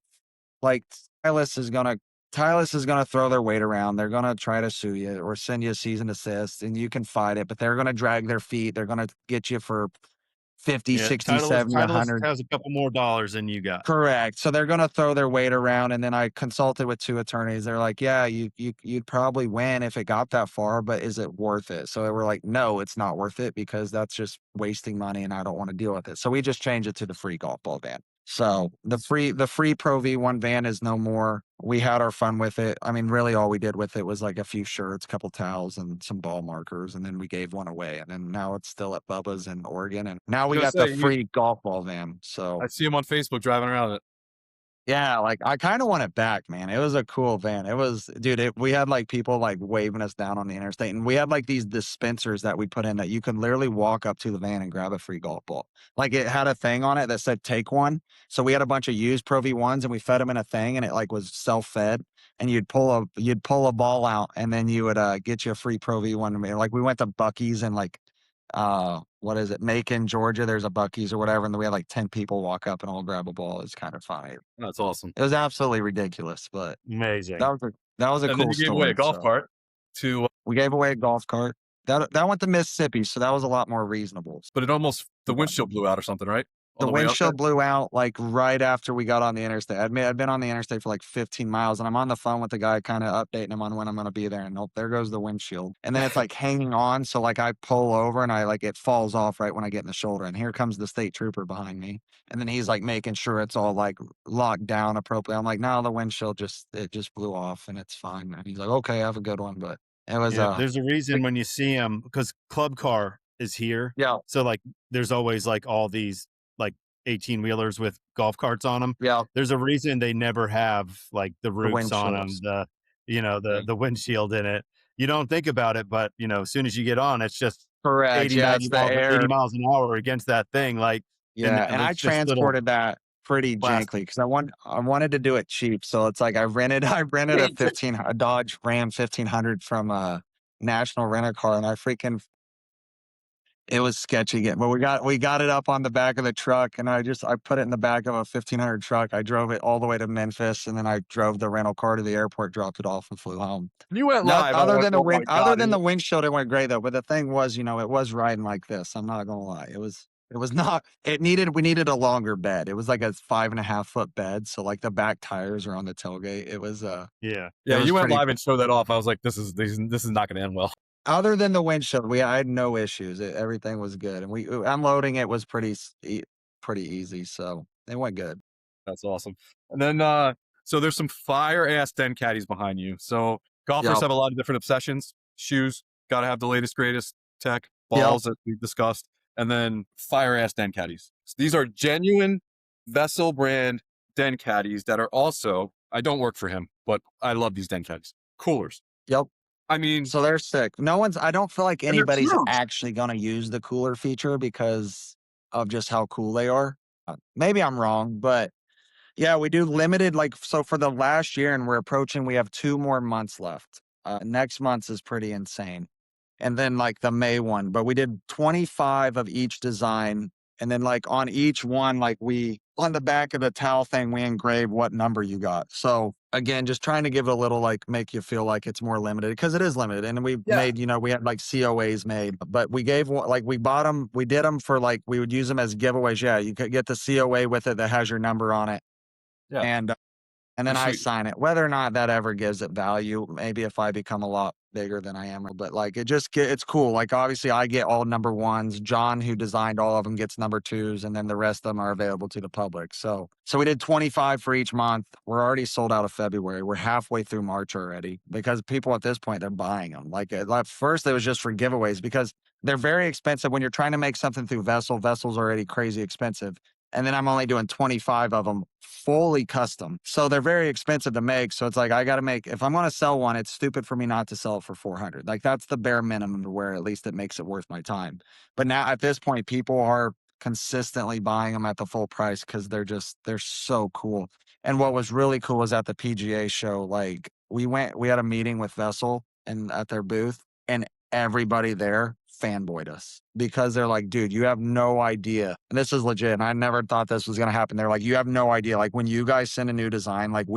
like Tylus is gonna throw their weight around. They're gonna try to sue you or send you a cease and desist, and you can fight it, but they're gonna drag their feet. They're gonna get you for 50, Yeah, 60, 70, Titleist 100. has a couple more dollars than you got. Correct. So they're gonna throw their weight around, and then I consulted with 2 attorneys. They're like, "Yeah, you'd probably win if it got that far, but is it worth it?" So we're like, "No, it's not worth it because that's just wasting money, and I don't want to deal with it." So we just changed it to the free golf ball van. So the free Pro V1 van is no more. We had our fun with it. I mean, really, all we did with it was like a few shirts, a couple towels, and some ball markers, and then we gave one away. And then now it's still at Bubba's in Oregon, and now we I was got gonna the say, free golf ball van. So I see him on Facebook driving around in it. yeah, like I kind of want it back, man. It was a cool van. It was, dude. We had like people like waving us down on the interstate, and we had like these dispensers that we put in that you could literally walk up to the van and grab a free golf ball. Like it had a thing on it that said "Take one." So we had a bunch of used Pro V1s, and we fed them in a thing, and it like was self fed. And you'd pull a ball out, and then you would get you a free Pro V1. Like we went to Bucky's and like what is it, Macon, Georgia. There's a Bucky's or whatever, and then we had like 10 people walk up and all grab a ball. It's kind of funny. That's awesome. It was absolutely ridiculous, but Amazing. that was a And then cool you gave away a story. golf So cart to, we gave away a golf cart. That went to Mississippi, so that was a lot more reasonable. but the windshield blew out or something, right? The On way up windshield there? blew out like right after we got on the interstate. I'd been on the interstate for like 15 miles, and I'm on the phone with the guy, kind of updating him on when I'm going to be there. And nope, there goes the windshield. And then it's like hanging on. So like I pull over and it falls off right when I get in the shoulder. And here comes the state trooper behind me. And then he's like making sure it's all like locked down appropriately. I'm like, no, the windshield just blew off and it's fine. And he's like, okay, have a good one. But it was, Yeah, there's a reason when you see them, because Club Car is here. yeah, So like there's always like all these like 18 wheelers with golf carts on them. yeah, There's a reason they never have like the roofs on them, windshields. the windshield in it. You don't think about it, but as soon as you get on, it's just Correct. 80, Yeah, 90 it's the miles, 80 air. miles an hour against that thing. Like, Yeah, and I it's just little transported that pretty plastic. jankly because I wanted to do it cheap. So it's like I rented a Dodge Ram 1500 from National Rent a Car, and it was sketchy again. But we got it up on the back of the truck, and I put it in the back of a 1500 truck. I drove it all the way to Memphis, and then I drove the rental car to the airport, dropped it off, and flew home. You went Not live. other than the Oh my wind, other God. than the windshield, it went great though. But the thing was, it was riding like this. I'm not gonna lie. It was not. We needed a longer bed. It was like a 5.5 foot bed. So like the back tires are on the tailgate. It was Yeah. Yeah, it was you went pretty live and showed that off. I was like, this is not going to end well. Other than the windshield, I had no issues. Everything was good, and unloading it was pretty easy. So it went good. That's awesome. And then, so there's some fire ass den caddies behind you. So golfers Yep. have a lot of different obsessions. Shoes, got to have the latest, greatest tech. Yep. Balls that we discussed, and then fire ass den caddies. So these are genuine Vessel brand den caddies that are also. I don't work for him, but I love these den caddies. Coolers. Yep. I mean, So they're sick. I don't feel like they're anybody's huge. actually going to use the cooler feature because of just how cool they are. Maybe I'm wrong, but Yeah, we do limited, like, so for the last year, and we have 2 more months left. Next month's is pretty insane. And then like the May one, but we did 25 of each design. And then like on each one, like on the back of the towel thing, we engrave what number you got. So again, just trying to give it a little, like, make you feel like it's more limited, because it is limited. And we made, we had like COAs made, but we gave one, like we bought them, we did them for like, we would use them as giveaways. Yeah. You could get the COA with it that has your number on it. Yeah. And then That's I sweet. sign it, whether or not that ever gives it value. Maybe if I become a lot bigger than I am, but like it's cool. Like obviously I get all number ones. John, who designed all of them, gets number twos, and then the rest of them are available to the public. So we did 25 for each month. We're already sold out of February. We're halfway through March already, because people at this point, they're buying them. Like at first it was just for giveaways, because they're very expensive when you're trying to make something through Vessel. Vessel's already crazy expensive. And then I'm only doing 25 of them fully custom. So they're very expensive to make. So it's like, I got to make, if I'm going to sell one, it's stupid for me not to sell it for 400. Like that's the bare minimum to where at least it makes it worth my time. But now at this point, people are consistently buying them at the full price because they're so cool. And what was really cool was at the PGA show, like we had a meeting with Vessel and at their booth, and everybody there fanboyed us, because they're like, dude, you have no idea. And this is legit. And I never thought this was going to happen. They're like, you have no idea. Like when you guys send a new design, like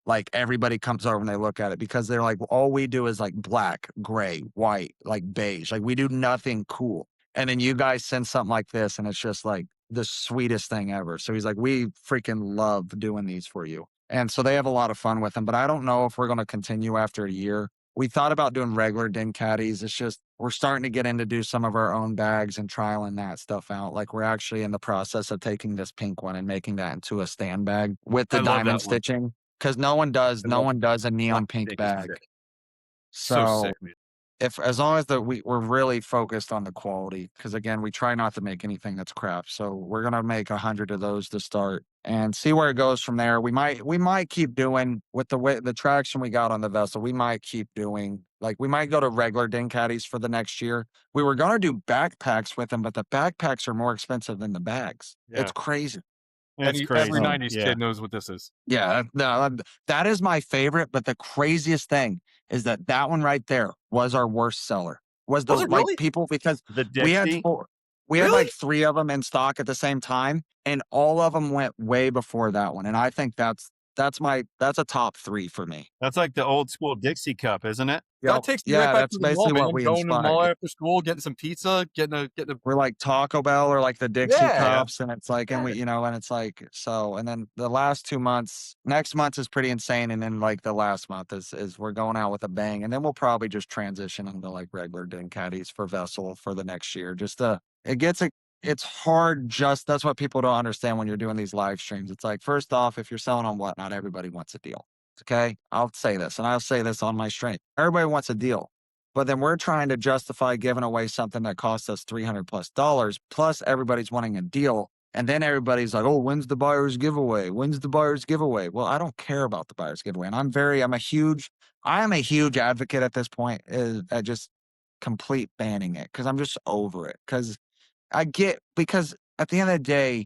like everybody comes over and they look at it, because they're like, all we do is like black, gray, white, like beige. Like we do nothing cool. And then you guys send something like this, and it's just like the sweetest thing ever. So he's like, we freaking love doing these for you. And so they have a lot of fun with them, but I don't know if we're going to continue after a year. We thought about doing regular din caddies. It's just, we're starting to get into do some of our own bags and trialing that stuff out. Like we're actually in the process of taking this pink one and making that into a stand bag with the I love diamond that one. stitching. Cause no one does a neon pink pink is bag. sick. So sick, man. as long as we're really focused on the quality, because again, we try not to make anything that's crap. So we're gonna make 100 of those to start and see where it goes from there. We might keep doing with the traction we got on the Vessel. We might keep doing, like, we might go to regular din caddies for the next year. We were gonna do backpacks with them, but the backpacks are more expensive than the bags. Yeah. It's crazy. It's crazy. Every 90s Yeah. kid knows what this is. Yeah, no, that is my favorite. But the craziest thing is that one right there was our worst seller. Was it really? people, because The we had Dixie. we had Really? like 3 of them in stock at the same time, and all of them went way before that one. And I think that's a top 3 for me. That's like the old school Dixie cup, isn't it? That takes me Yeah, right back that's to the mall, basically man. what we Going to the mall inspired. after school, getting some pizza, getting a We're like Taco Bell or like the Dixie Yeah. cups, and it's like, and we, and it's like, so, and then the last 2 months, next month is pretty insane. And then like the last month is we're going out with a bang, and then we'll probably just transition into like regular din caddies for Vessel for the next year. It's hard. That's what people don't understand when you're doing these live streams. It's like, first off, if you're selling on Whatnot, everybody wants a deal. Okay. I'll say this, and I'll say this on my stream. Everybody wants a deal. But then we're trying to justify giving away something that costs us $300+, plus everybody's wanting a deal. And then everybody's like, oh, when's the buyer's giveaway? When's the buyer's giveaway? Well, I don't care about the buyer's giveaway. And I am a huge advocate at this point at just complete banning it, because I'm just over it. Because at the end of the day,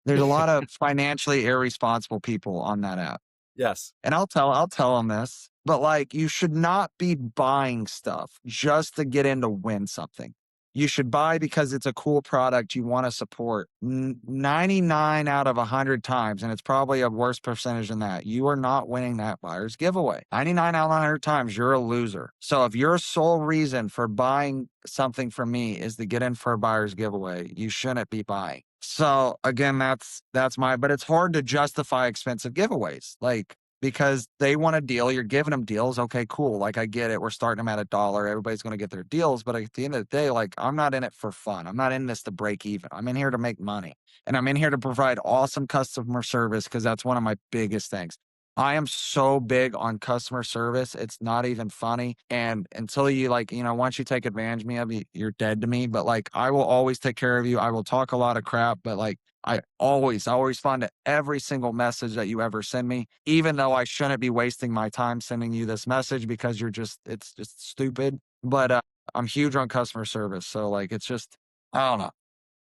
there's a lot of financially irresponsible people on that app. Yes. And I'll tell them this, but like, you should not be buying stuff just to get in to win something. You should buy because it's a cool product you want to support. 99 out of 100 times, and it's probably a worse percentage than that, you are not winning that buyer's giveaway. 99 out of 100 times, you're a loser. So if your sole reason for buying something from me is to get in for a buyer's giveaway, you shouldn't be buying. So again, but it's hard to justify expensive giveaways. Like, because they want a deal, you're giving them deals. Okay, cool. Like, I get it. We're starting them at $1. Everybody's going to get their deals. But at the end of the day, like, I'm not in it for fun. I'm not in this to break even. I'm in here to make money. And I'm in here to provide awesome customer service, because that's one of my biggest things. I am so big on customer service. It's not even funny. And until you once you take advantage of me, you're dead to me. But like, I will always take care of you. I will talk a lot of crap, but like, I always respond to every single message that you ever send me, even though I shouldn't be wasting my time sending you this message, because it's just stupid. But I'm huge on customer service. So like, it's just, I don't know.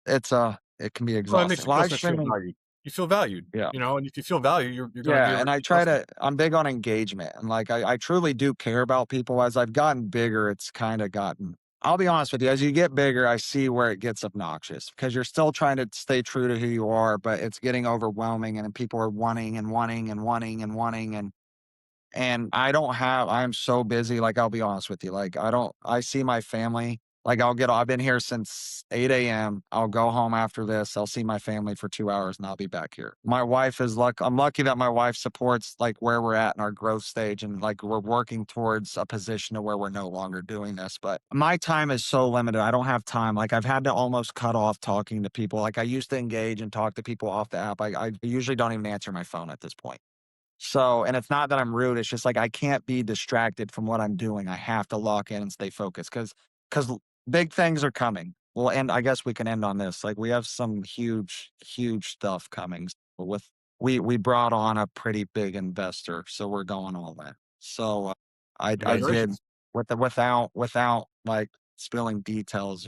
It can be Well, it makes exhausting. the Live customer feel streaming, valued. you feel valued, Yeah. and if you feel valued, you're going to be Yeah, able and to I be try trusted. to I'm big on engagement, and, like, I truly do care about people. As I've gotten bigger, it's kinda gotten I'll be honest with you, as you get bigger, I see where it gets obnoxious because you're still trying to stay true to who you are, but it's getting overwhelming, and then people are wanting and wanting and wanting and wanting, and I'm so busy, like, I'll be honest with you, like, I see my family, like, I've been here since 8 AM, I'll go home after this, I'll see my family for 2 hours, and I'll be back here. I'm lucky that my wife supports, like, where we're at in our growth stage, and, like, we're working towards a position to where we're no longer doing this, but my time is so limited, I don't have time, like, I've had to almost cut off talking to people, like, I used to engage and talk to people off the app, I usually don't even answer my phone at this point. So, and it's not that I'm rude, it's just like I can't be distracted from what I'm doing. I have to lock in and stay focused because big things are coming. Well, and I guess we can end on this. Like we have some huge stuff coming. With we brought on a pretty big investor, so we're going all in. So I did Congratulations. without like spilling details.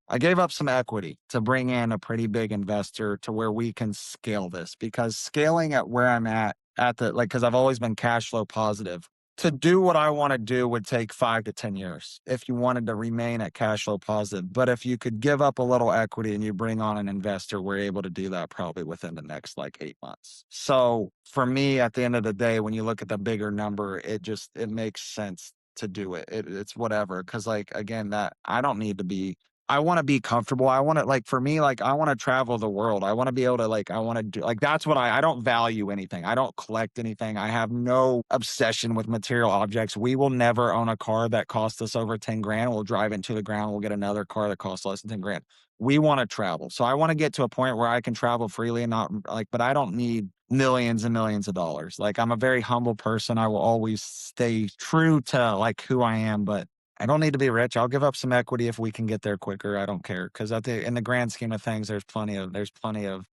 I gave up some equity to bring in a pretty big investor to where we can scale this because scaling at where I'm at the like because I've always been cash flow positive. To do what I want to do would take 5 to 10 years if you wanted to remain at cash flow positive. But if you could give up a little equity and you bring on an investor, we're able to do that probably within the next like 8 months. So for me, at the end of the day, when you look at the bigger number, it makes sense to do it. It's whatever. Cause like again, that I don't need to be I want to be comfortable. I want to like for me, like I want to travel the world. I want to be able to like I want to do like that's what I don't value anything. I don't collect anything. I have no obsession with material objects. We will never own a car that costs us over 10 grand. We'll drive into the ground. We'll get another car that costs less than 10 grand. We want to travel. So I want to get to a point where I can travel freely and not like, but I don't need millions and millions of dollars. Like I'm a very humble person. I will always stay true to like who I am, but I don't need to be rich. I'll give up some equity if we can get there quicker. I don't care because in the grand scheme of things, there's plenty of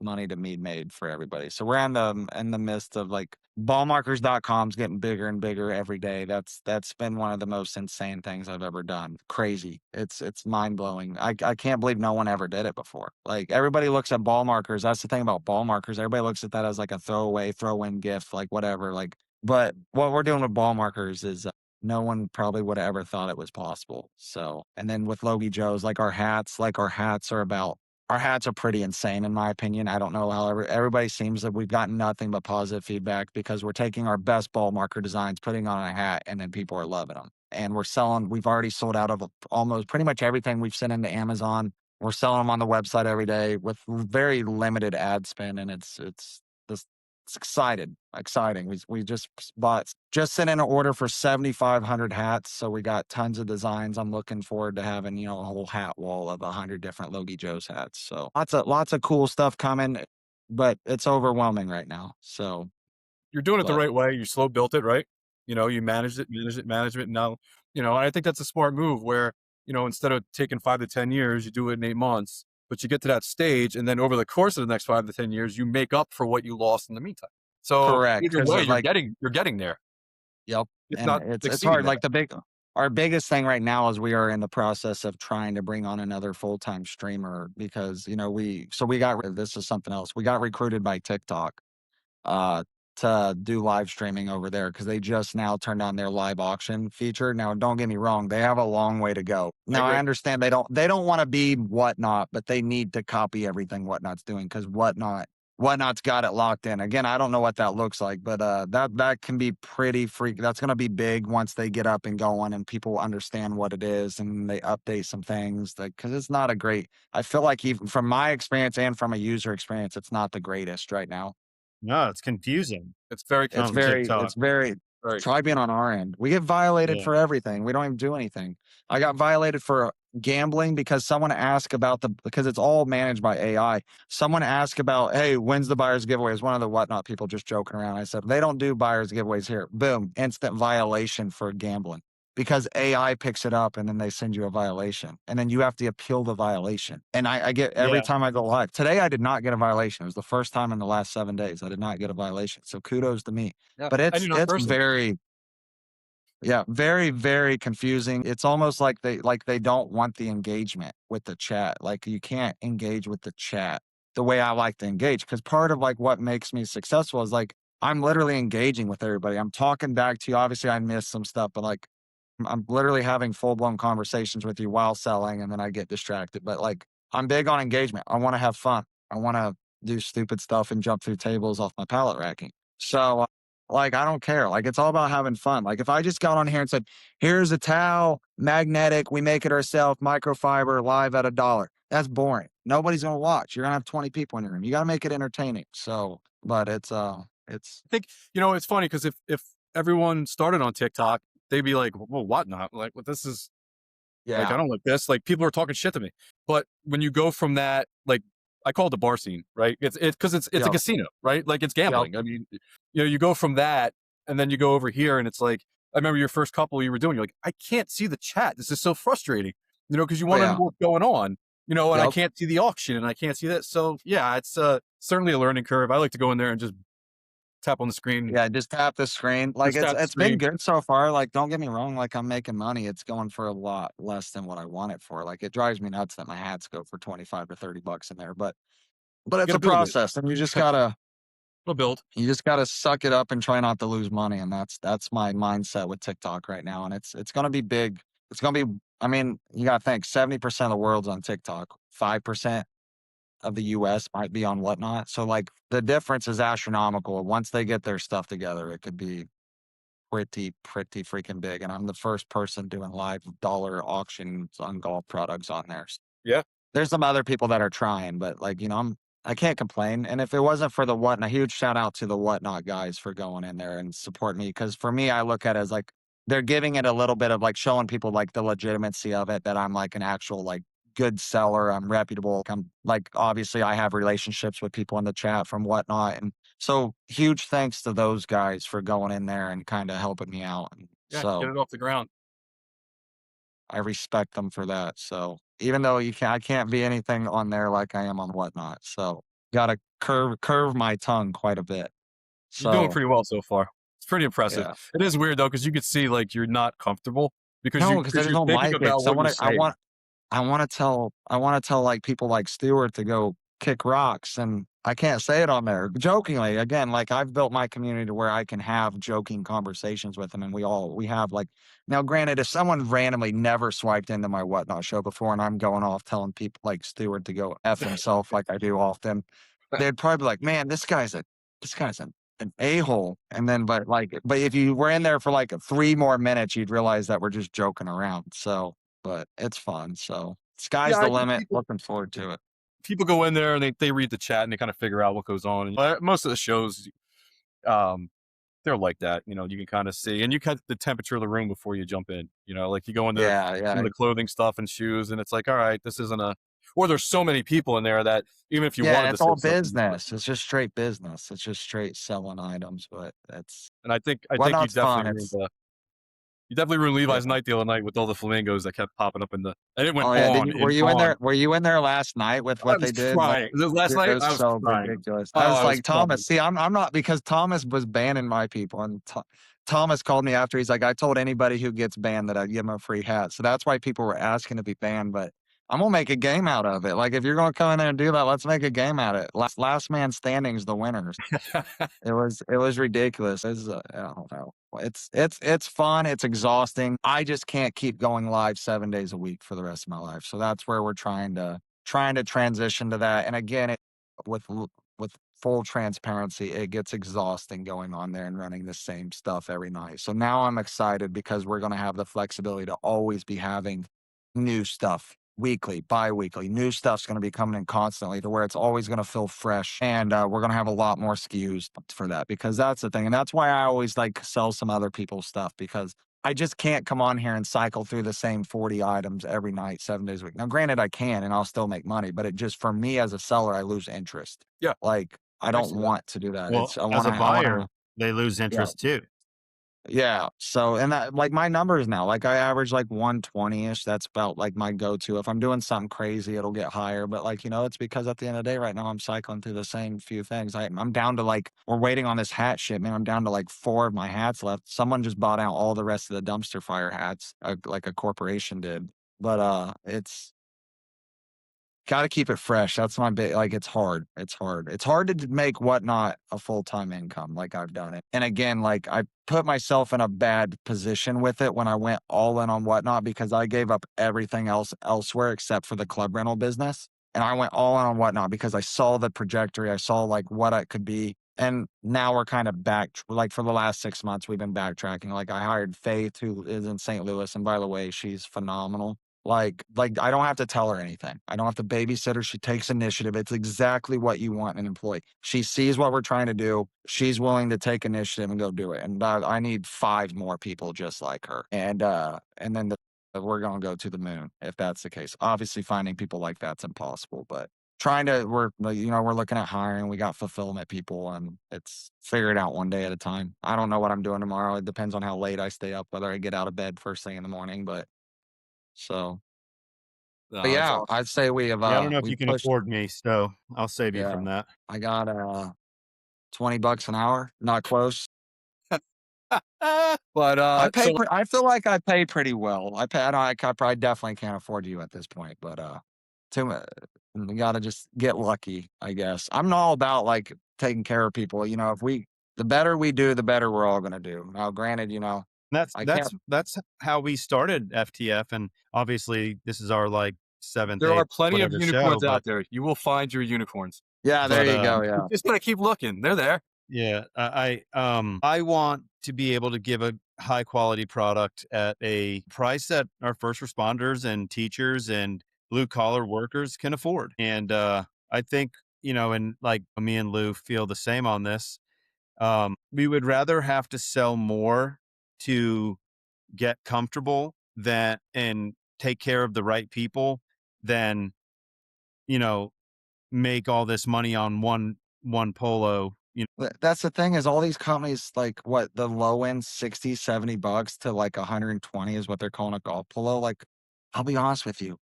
money to be made for everybody. So we're in the midst of like ballmarkers.com's getting bigger and bigger every day. That's been one of the most insane things I've ever done. Crazy. It's mind blowing. I can't believe no one ever did it before. Like everybody looks at ball markers. That's the thing about ball markers. Everybody looks at that as like a throw in gift, like whatever. Like, but what we're doing with ball markers is no one probably would have ever thought it was possible. So, and then with Logie Joe's, our hats are pretty insane in my opinion. I don't know how everybody seems that we've gotten nothing but positive feedback because we're taking our best ball marker designs, putting on a hat, and then people are loving them. And we've already sold out of almost pretty much everything we've sent into Amazon. We're selling them on the website every day with very limited ad spend. And this it's exciting. We just sent in an order for 7,500 hats. So we got tons of designs. I'm looking forward to having, a whole hat wall of 100 different Logie Joe's hats. So lots of cool stuff coming, but it's overwhelming right now. So, You're doing it the but right way. You slow built it, right? You manage it. Now, and I think that's a smart move where, instead of taking 5 to 10 years, you do it in 8 months, but you get to that stage. And then over the course of the next 5 to 10 years, you make up for what you lost in the meantime. So correct. either Cause way, like, you're getting there, yep. if And not it's exceeding hard. that. Like our biggest thing right now is we are in the process of trying to bring on another full-time streamer because, this is something else. We got recruited by TikTok uh, to do live streaming over there because they just now turned on their live auction feature. Now, don't get me wrong, they have a long way to go. I Now, I agree. understand they don't want to be Whatnot, but they need to copy everything Whatnot's doing because Whatnot's got it locked in. Again, I don't know what that looks like, but that can be pretty freak. That's going to be big once they get up and going and people understand what it is and they update some things. Because it's not a great. I feel like even from my experience and from a user experience, it's not the greatest right now. No, it's confusing It's very It's on confusing. TikTok. very Very. try being on our end. We get violated Yeah. for everything. We don't even do anything. I got violated for gambling because someone asked because it's all managed by AI. Someone asked about, hey, when's the buyer's giveaway? It's one of the Whatnot people just joking around. I said, they don't do buyer's giveaways here. Boom, instant violation for gambling because AI picks it up and then they send you a violation. And then you have to appeal the violation. And I get every Yeah. time I go live. Today, I did not get a violation. It was the first time in the last 7 days I did not get a violation. So kudos to me. Yeah. But I do not it's personally. very confusing. It's almost like they don't want the engagement with the chat. Like you can't engage with the chat the way I like to engage. Because part of like what makes me successful is like I'm literally engaging with everybody. I'm talking back to you. Obviously, I missed some stuff, but like I'm literally having full blown conversations with you while selling, and then I get distracted. But like I'm big on engagement. I want to have fun. I want to do stupid stuff and jump through tables off my pallet racking. So like I don't care. Like it's all about having fun. Like if I just got on here and said, "Here's a towel, magnetic, we make it ourselves, microfiber, live at $1." That's boring. Nobody's gonna watch. You're gonna have 20 people in your room. You gotta make it entertaining. So, but it's I think, it's funny because if everyone started on TikTok, they'd be like, well, what not? Like, well, this is like, I yeah, don't like this. Like, people are talking shit to me. But when you go from that, like, I call it the bar scene, right? It's because it's a yep, casino, right? Like, it's yep, gambling. I mean, you go from that, and then you go over here, and it's like, I remember your first couple you were doing. You're like, I can't see the chat. This is so frustrating, because you oh want to know yeah, what's going on, and I yep. can't see the auction, and I can't see that. So yeah, it's certainly a learning curve. I like to go in there and just tap on the screen, Yeah, just tap the screen. Like just tap the it's been screen. good so far. Like don't get me wrong, like I'm making money. It's going for a lot less than what I want it for. Like it drives me nuts that my hats go for 25 to 30 bucks in there. But You got it's to a build it. process and It'll build. you just gotta suck it up and try not to lose money. And that's my mindset with TikTok right now. And it's gonna be big. It's gonna be I mean, you gotta think 70% of the world's on TikTok, 5% of the US might be on Whatnot. So like the difference is astronomical. Once they get their stuff together, it could be pretty freaking big. And I'm the first person doing live dollar auctions on golf products on there. Yeah. There's some other people that are trying, but like, I can't complain. And if it wasn't for the Whatnot, a huge shout out to the Whatnot guys for going in there and support me. Cause for me, I look at it as like they're giving it a little bit of like showing people like the legitimacy of it, that I'm like an actual like good seller. I'm reputable. I'm like, obviously I have relationships with people in the chat from Whatnot. And so huge thanks to those guys for going in there and kind of helping me out. And Yeah. Get so it off the ground. I respect them for that. So even though I can't be anything on there like I am on Whatnot. So got to curve my tongue quite a bit. You're doing So pretty well so far. It's pretty impressive. yeah, It is weird though, because you could see like you're not comfortable because no, because I because just you're don't thinking like it. about Because what you're saying. I want to tell like people like Stewart to go kick rocks, and I can't say it on there jokingly. Again, like I've built my community to where I can have joking conversations with them, and we have like now. Granted, if someone randomly never swiped into my Whatnot show before, and I'm going off telling people like Stewart to go f himself, like I do often, they'd probably be like, "Man, this guy's an a-hole." And then, but if you were in there for like 3 more minutes, you'd realize that we're just joking around. So, but it's fun. So sky's Yeah, the I think limit. people Looking forward to it. people go in there and they read the chat and they kind of figure out what goes on. And most of the shows, um, they're like that. You can kind of see, and you cut the temperature of the room before you jump in. Like you go into Yeah, some of yeah. the clothing stuff and shoes, and it's like, all right, this isn't a. Or there's so many people in there that even if you Yeah, and wanted to it's say all something, you couldn't. business. It's just straight business. It's just straight selling items, but that's And I think Whatnot's fun. It's you definitely ruined Levi's yeah. night the other night with all the flamingos that kept popping up and it went Oh yeah, did on you were and you in on. there? Were you in there last night with I what was they did? crying. Last It night, was I was so crying. ridiculous. Oh, I was I was like, Thomas, crying. see, I'm not, because Thomas was banning my people, and Thomas called me after. He's like, I told anybody who gets banned that I'd give him a free hat. So that's why people were asking to be banned. But I'm gonna make a game out of it. Like if you're gonna come in there and do that, let's make a game out of it. Last man standing is the winners. It was ridiculous. I don't know. It's fun. It's exhausting. I just can't keep going live 7 days a week for the rest of my life. So that's where we're trying to transition to that. And again, with with full transparency, it gets exhausting going on there and running the same stuff every night. So now I'm excited because we're going to have the flexibility to always be having new stuff weekly, bi-weekly. New stuff's going to be coming in constantly to where it's always going to feel fresh. And we're going to have a lot more SKUs for that, because that's the thing. And that's why I always like sell some other people's stuff, because I just can't come on here and cycle through the same 40 items every night, 7 days a week. Now, granted, I can and I'll still make money, but it just, for me as a seller, I lose interest. Yeah, Like, I I don't see that. want to do that. Well, I as want a to, I want buyer, to, they lose yeah. interest too. Yeah. So, and that, like my numbers now, like I average like 120 ish. That's about like my go to. If I'm doing something crazy, it'll get higher. But like, it's because at the end of the day, right now, I'm cycling through the same few things. I'm down to like, we're waiting on this hat shipment. I'm down to like 4 of my hats left. Someone just bought out all the rest of the dumpster fire hats, like a corporation did. But, got to keep it fresh. That's my big, like, it's hard. It's hard. It's hard to make Whatnot a full-time income like I've done it. And again, like I put myself in a bad position with it when I went all in on Whatnot because I gave up everything else elsewhere except for the club rental business. And I went all in on Whatnot because I saw the trajectory. I saw like what it could be. And now we're kind of back, like for the last 6 months, we've been backtracking. Like I hired Faith, who is in St. Louis. And by the way, she's phenomenal. Like I don't have to tell her anything. I don't have to babysit her. She takes initiative. It's exactly what you want in an employee. She sees what we're trying to do. She's willing to take initiative and go do it. And I need 5 more people just like her. And then we're going to go to the moon if that's the case. Obviously finding people like that's impossible, but we're looking at hiring. We got fulfillment people and it's figure it out one day at a time. I don't know what I'm doing tomorrow. It depends on how late I stay up, whether I get out of bed first thing in the morning, but so. But That's yeah, awesome. I'd say we have, Yeah, I don't know if we you can pushed, afford me, so I'll save you yeah, from that. I got, $20 an hour, not close. But so I feel like I pay pretty well. I probably definitely can't afford you at this point, but, too, we gotta just get lucky, I guess. I'm all about like taking care of people. The better we do, the better we're all gonna do. Now, granted, That's I that's can't, that's how we started FTF, and obviously this is our like 7th, there are 8th, plenty of whatever show, unicorns out there. You will find your unicorns. yeah, there but you go. Yeah. You just gotta keep looking. They're there. yeah, I want to be able to give a high quality product at a price that our first responders and teachers and blue collar workers can afford. And I think, and like me and Lou feel the same on this. We would rather have to sell more to get comfortable and take care of the right people than, you know, make all this money on one polo. That's the thing is all these companies, like what the low end 60, $70 to like 120 is what they're calling a golf polo. Like, I'll be honest with you.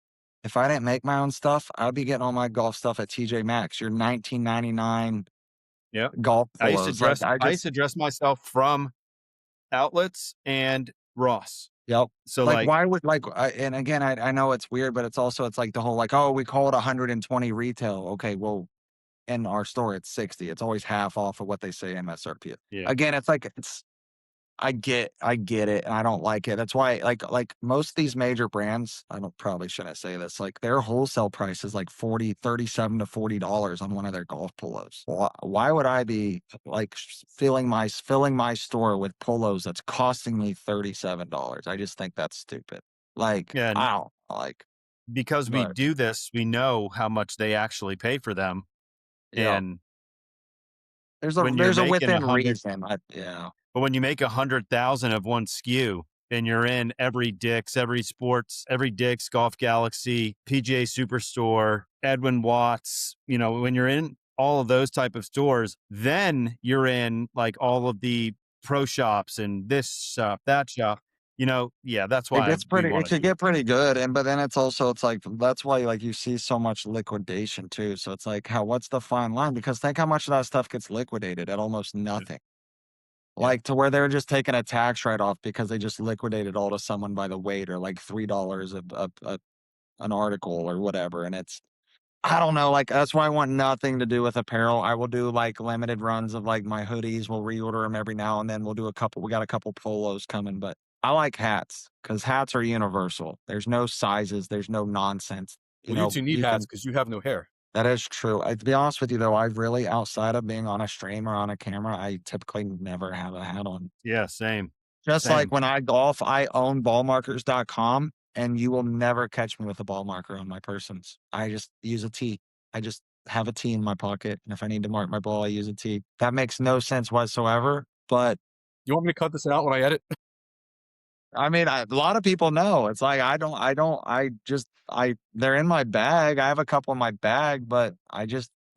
If I didn't make my own stuff, I'd be getting all my golf stuff at TJ Maxx. Your 1999 Yeah. golf I used to polos. Like dress I used to dress myself from outlets and Ross. yep. So Like like, why would and again, I know it's weird, but it's like the whole like, oh, we call it 120 retail. Okay, well, in our store it's 60. It's always half off of what they say MSRP. yeah. Again, it's like I get it, and I don't like it. That's why, like most of these major brands, I don't probably shouldn't say this. Like their wholesale price is like 37 to $40 on one of their golf polos. Why would I be like filling my store with polos that's costing me $37? I just think that's stupid. Like Yeah, I don't like, because we but do this, we know how much they actually pay for them. yeah, And when you're there's a making within reason. Yeah, but when you make 100,000 of one SKU and you're in every Dick's, every Dick's, Golf Galaxy, PGA Superstore, Edwin Watts, when you're in all of those type of stores, then you're in like all of the pro shops and this shop, that shop, yeah, that's why we it want to could do it. get pretty good. But then it's like, that's why like you see so much liquidation too. So it's like, what's the fine line? Because think how much of that stuff gets liquidated at almost Yeah. nothing. Yeah. Like to where they're just taking a tax write off because they just liquidated all to someone by the weight or like $3 an article or whatever. And I don't know. Like that's why I want nothing to do with apparel. I will do like limited runs of like my hoodies. We'll reorder them every now and then. We'll do a couple. We got a couple polos coming, but I like hats because hats are universal. There's no sizes. There's no nonsense. Well, you two need You hats can. because you have no hair. That is true. To be honest with you, though, I've really outside of being on a stream or on a camera, I typically never have a hat on. Yeah. Same. Just like Same. when I golf, I own ballmarkers.com and you will never catch me with a ball marker on my persons. I just use a tee. I just have a tee in my pocket. And if I need to mark my ball, I use a tee. That makes no sense whatsoever. But You want me to cut this out when I edit? I mean, a lot of people know. It's like, they're in my bag. I have a couple in my bag, but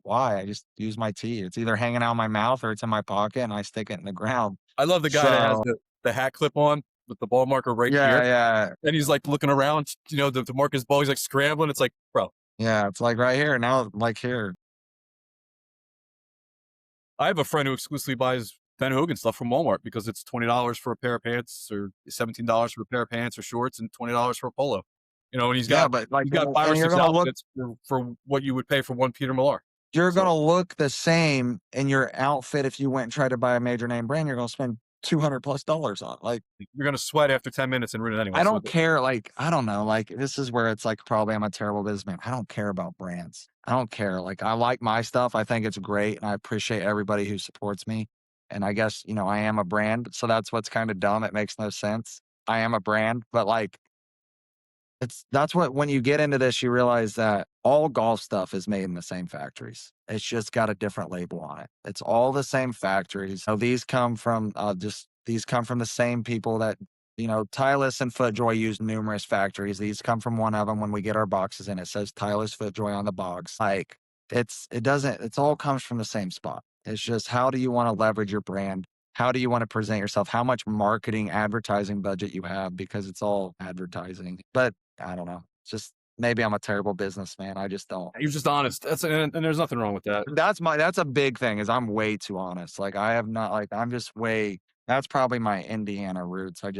why? I just use my tee. It's either hanging out of my mouth or it's in my pocket and I stick it in the ground. I love the guy that has So, the hat clip on with the ball marker right yeah, here. yeah. And he's like looking around, to mark his ball. He's like scrambling. It's like, bro, Yeah, it's like right here. Now, like here. I have a friend who exclusively buys Van Hogan stuff from Walmart because it's $20 for a pair of pants or $17 for a pair of pants or shorts and $20 for a polo. You know, and he's Yeah, got but like, he's got 5 or and you're 6 gonna look, outfits for what you would pay for one Peter Millar. you're So gonna look the same in your outfit if you went and tried to buy a major name brand. You're gonna spend $200+ on. Like, you're gonna sweat after 10 minutes and ruin it anyway. I So don't care. Like, I don't know. Like, this is where it's like, probably I'm a terrible businessman. I don't care about brands. I don't care. Like, I like my stuff. I think it's great. And I appreciate everybody who supports me. And I guess, you know, I am a brand. So that's what's kind of dumb. It makes no sense. I am a brand, but like, that's what, when you get into this, you realize that all golf stuff is made in the same factories. It's just got a different label on it. It's all the same factories. So these come from these come from the same people that, you know, Titleist and FootJoy use numerous factories. These come from one of them. When we get our boxes in, it says Titleist FootJoy on the box. Like, it all comes from the same spot. It's just, how do you want to leverage your brand? How do you want to present yourself? How much marketing advertising budget you have, because it's all advertising. But I don't know. It's just, maybe I'm a terrible businessman. I just don't. you're just honest. And there's nothing wrong with that. That's a big thing, is I'm way too honest. Like, I have not, like, I'm just way, that's probably my Indiana roots. I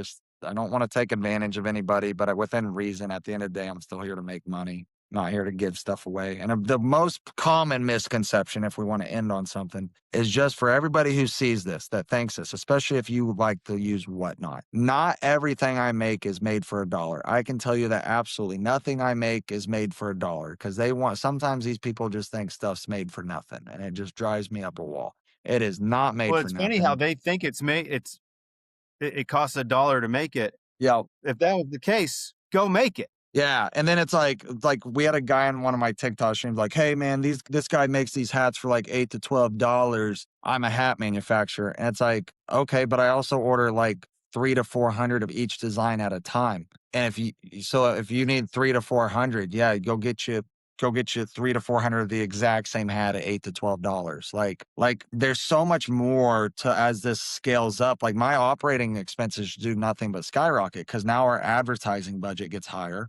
don't want to take advantage of anybody, but within reason. At the end of the day, I'm still here to make money, not here to give stuff away. And the most common misconception, if we want to end on something, is just for everybody who sees this, that thinks this, especially if you like to use whatnot. Not everything I make is made for $1. I can tell you that absolutely nothing I make is made for $1, because sometimes these people just think stuff's made for nothing, and it just drives me up a wall. It is not made Well, for it's nothing. funny how they think it costs $1 to make it. Yeah. If that was the case, go make it. Yeah, and then it's like we had a guy in one of my TikTok streams like, "Hey man, this guy makes these hats for like $8 to $12. I'm a hat manufacturer." And it's like, "Okay, but I also order like 300 to 400 of each design at a time." And if you need 300 to 400, yeah, go get you 300 to 400 of the exact same hat at $8 to $12. Like there's so much more to, as this scales up. Like, my operating expenses do nothing but skyrocket, because now our advertising budget gets higher.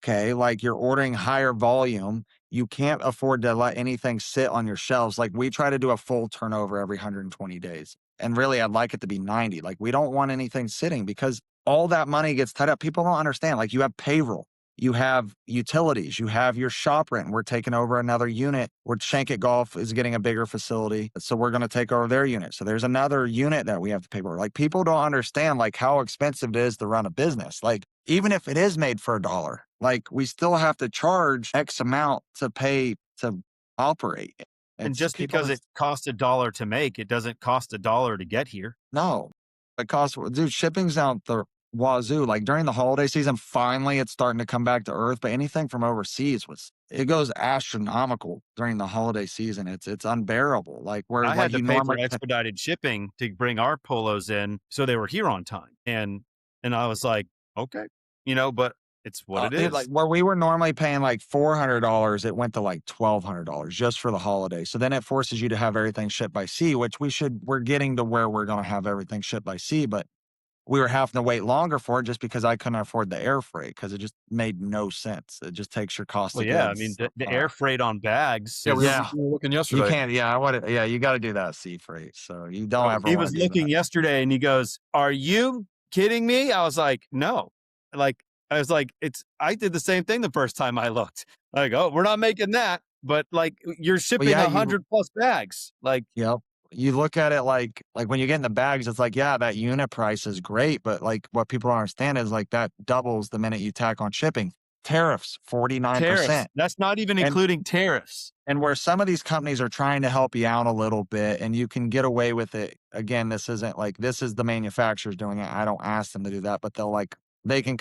Okay. Like, you're ordering higher volume. You can't afford to let anything sit on your shelves. Like, we try to do a full turnover every 120 days. And really, I'd like it to be 90. Like, we don't want anything sitting, because all that money gets tied up. People don't understand. Like, you have payroll, you have utilities, you have your shop rent. We're taking over another unit. Shankit Golf is getting a bigger facility, so we're going to take over their unit. So there's another unit that we have to pay for. Like, people don't understand like how expensive it is to run a business. Like, even if it is made for $1, like, we still have to charge X amount to pay to operate. And just because it costs $1 to make, it doesn't cost $1 to get here. No, it costs, dude, shipping's out the wazoo. Like, during the holiday season, finally it's starting to come back to earth. But anything from overseas it goes astronomical during the holiday season. It's unbearable. Like, where I like had to you pay for normally expedited shipping to bring our polos in, so they were here on time. And I was like, okay, but it's what it is. Like, where we were normally paying like $400, it went to like $1,200 just for the holiday. So then it forces you to have everything shipped by sea, which we're getting to where we're going to have everything shipped by sea. But we were having to wait longer for it, just because I couldn't afford the air freight, because it just made no sense. It just takes your cost Well, of yeah, I goods. mean, the air freight on bags. Yeah, is- we were looking You yesterday. can't. Yeah, you got to do that sea freight. So you don't ever. He wanna was do looking that. yesterday, and he goes, "Are you kidding me?" I was like, "No." Like, I was like, I did the same thing the first time I looked. Like, oh, we're not making that, but like, you're shipping yeah, 100 plus bags. Like, Yep. You look at it like when you get in the bags, it's like, yeah, that unit price is great, but like, what people don't understand is like that doubles the minute you tack on shipping. Tariffs, 49%. tariffs. That's not even including tariffs. And where some of these companies are trying to help you out a little bit, and you can get away with it. Again, this is the manufacturers doing it. I don't ask them to do that, but they can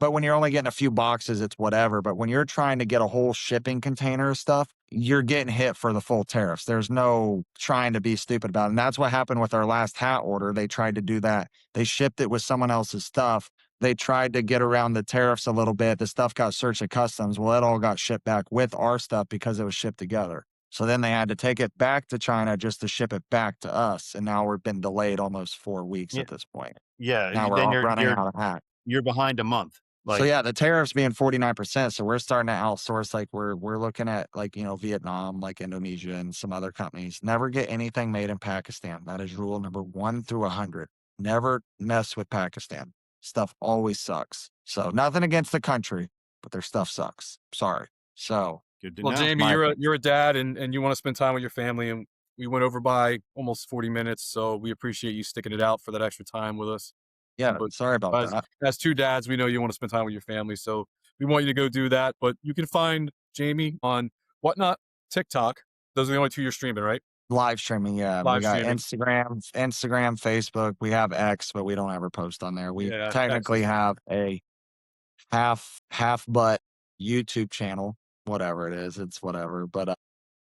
but when you're only getting a few boxes, it's whatever. But when you're trying to get a whole shipping container of stuff, you're getting hit for the full tariffs. There's no trying to be stupid about it. And that's what happened with our last hat order. They tried to do that. They shipped it with someone else's stuff. They tried to get around the tariffs a little bit. The stuff got searched at customs. Well, it all got shipped back with our stuff because it was shipped together. So then they had to take it back to China just to ship it back to us. And now we've been delayed almost 4 weeks at this point. Yeah. Now we're then all running out of hat. you're behind a month. Like, So yeah, the tariffs being 49%. So we're starting to outsource. Like, we're looking at Vietnam, like Indonesia and some other companies. Never get anything made in Pakistan. That is rule number 1 through 100. Never mess with Pakistan. Stuff always sucks. So nothing against the country, but their stuff sucks. Sorry. So Good to Well, know. Jamie, My you're a dad and you want to spend time with your family, and we went over by almost 40 minutes, so we appreciate you sticking it out for that extra time with us. yeah, But sorry about as, that. as two dads, we know you want to spend time with your family, so we want you to go do that. But you can find Jamie on Whatnot, TikTok. Those are the only two you're streaming, right? Live streaming, yeah. We Live got streaming. Instagram, Facebook. We have X, but we don't ever post on there. We Yeah, technically excellent. have a half butt YouTube channel, whatever it is. It's whatever. But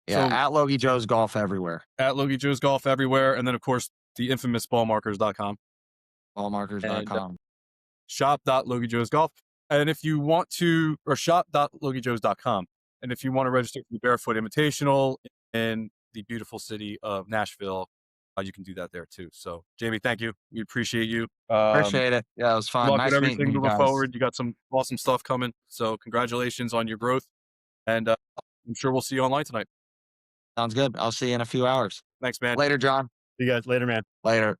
yeah, So at Logie Joe's Golf everywhere. at Logie Joe's Golf everywhere, and then of course the infamous ballmarkers.com. Ballmarkers.com. Shop.LogieJoesGolf. And if you want to, or shop.LogieJoes.com. And if you want to register for the Barefoot Invitational in the beautiful city of Nashville, you can do that there too. So, Jamie, thank you. We appreciate you. Appreciate it. Yeah, it was Good fun. luck Nice with meeting everything you moving guys. forward. You got some awesome stuff coming. So, congratulations on your growth. And I'm sure we'll see you online tonight. Sounds good. I'll see you in a few hours. Thanks, man. Later, John. See you guys later, man. Later.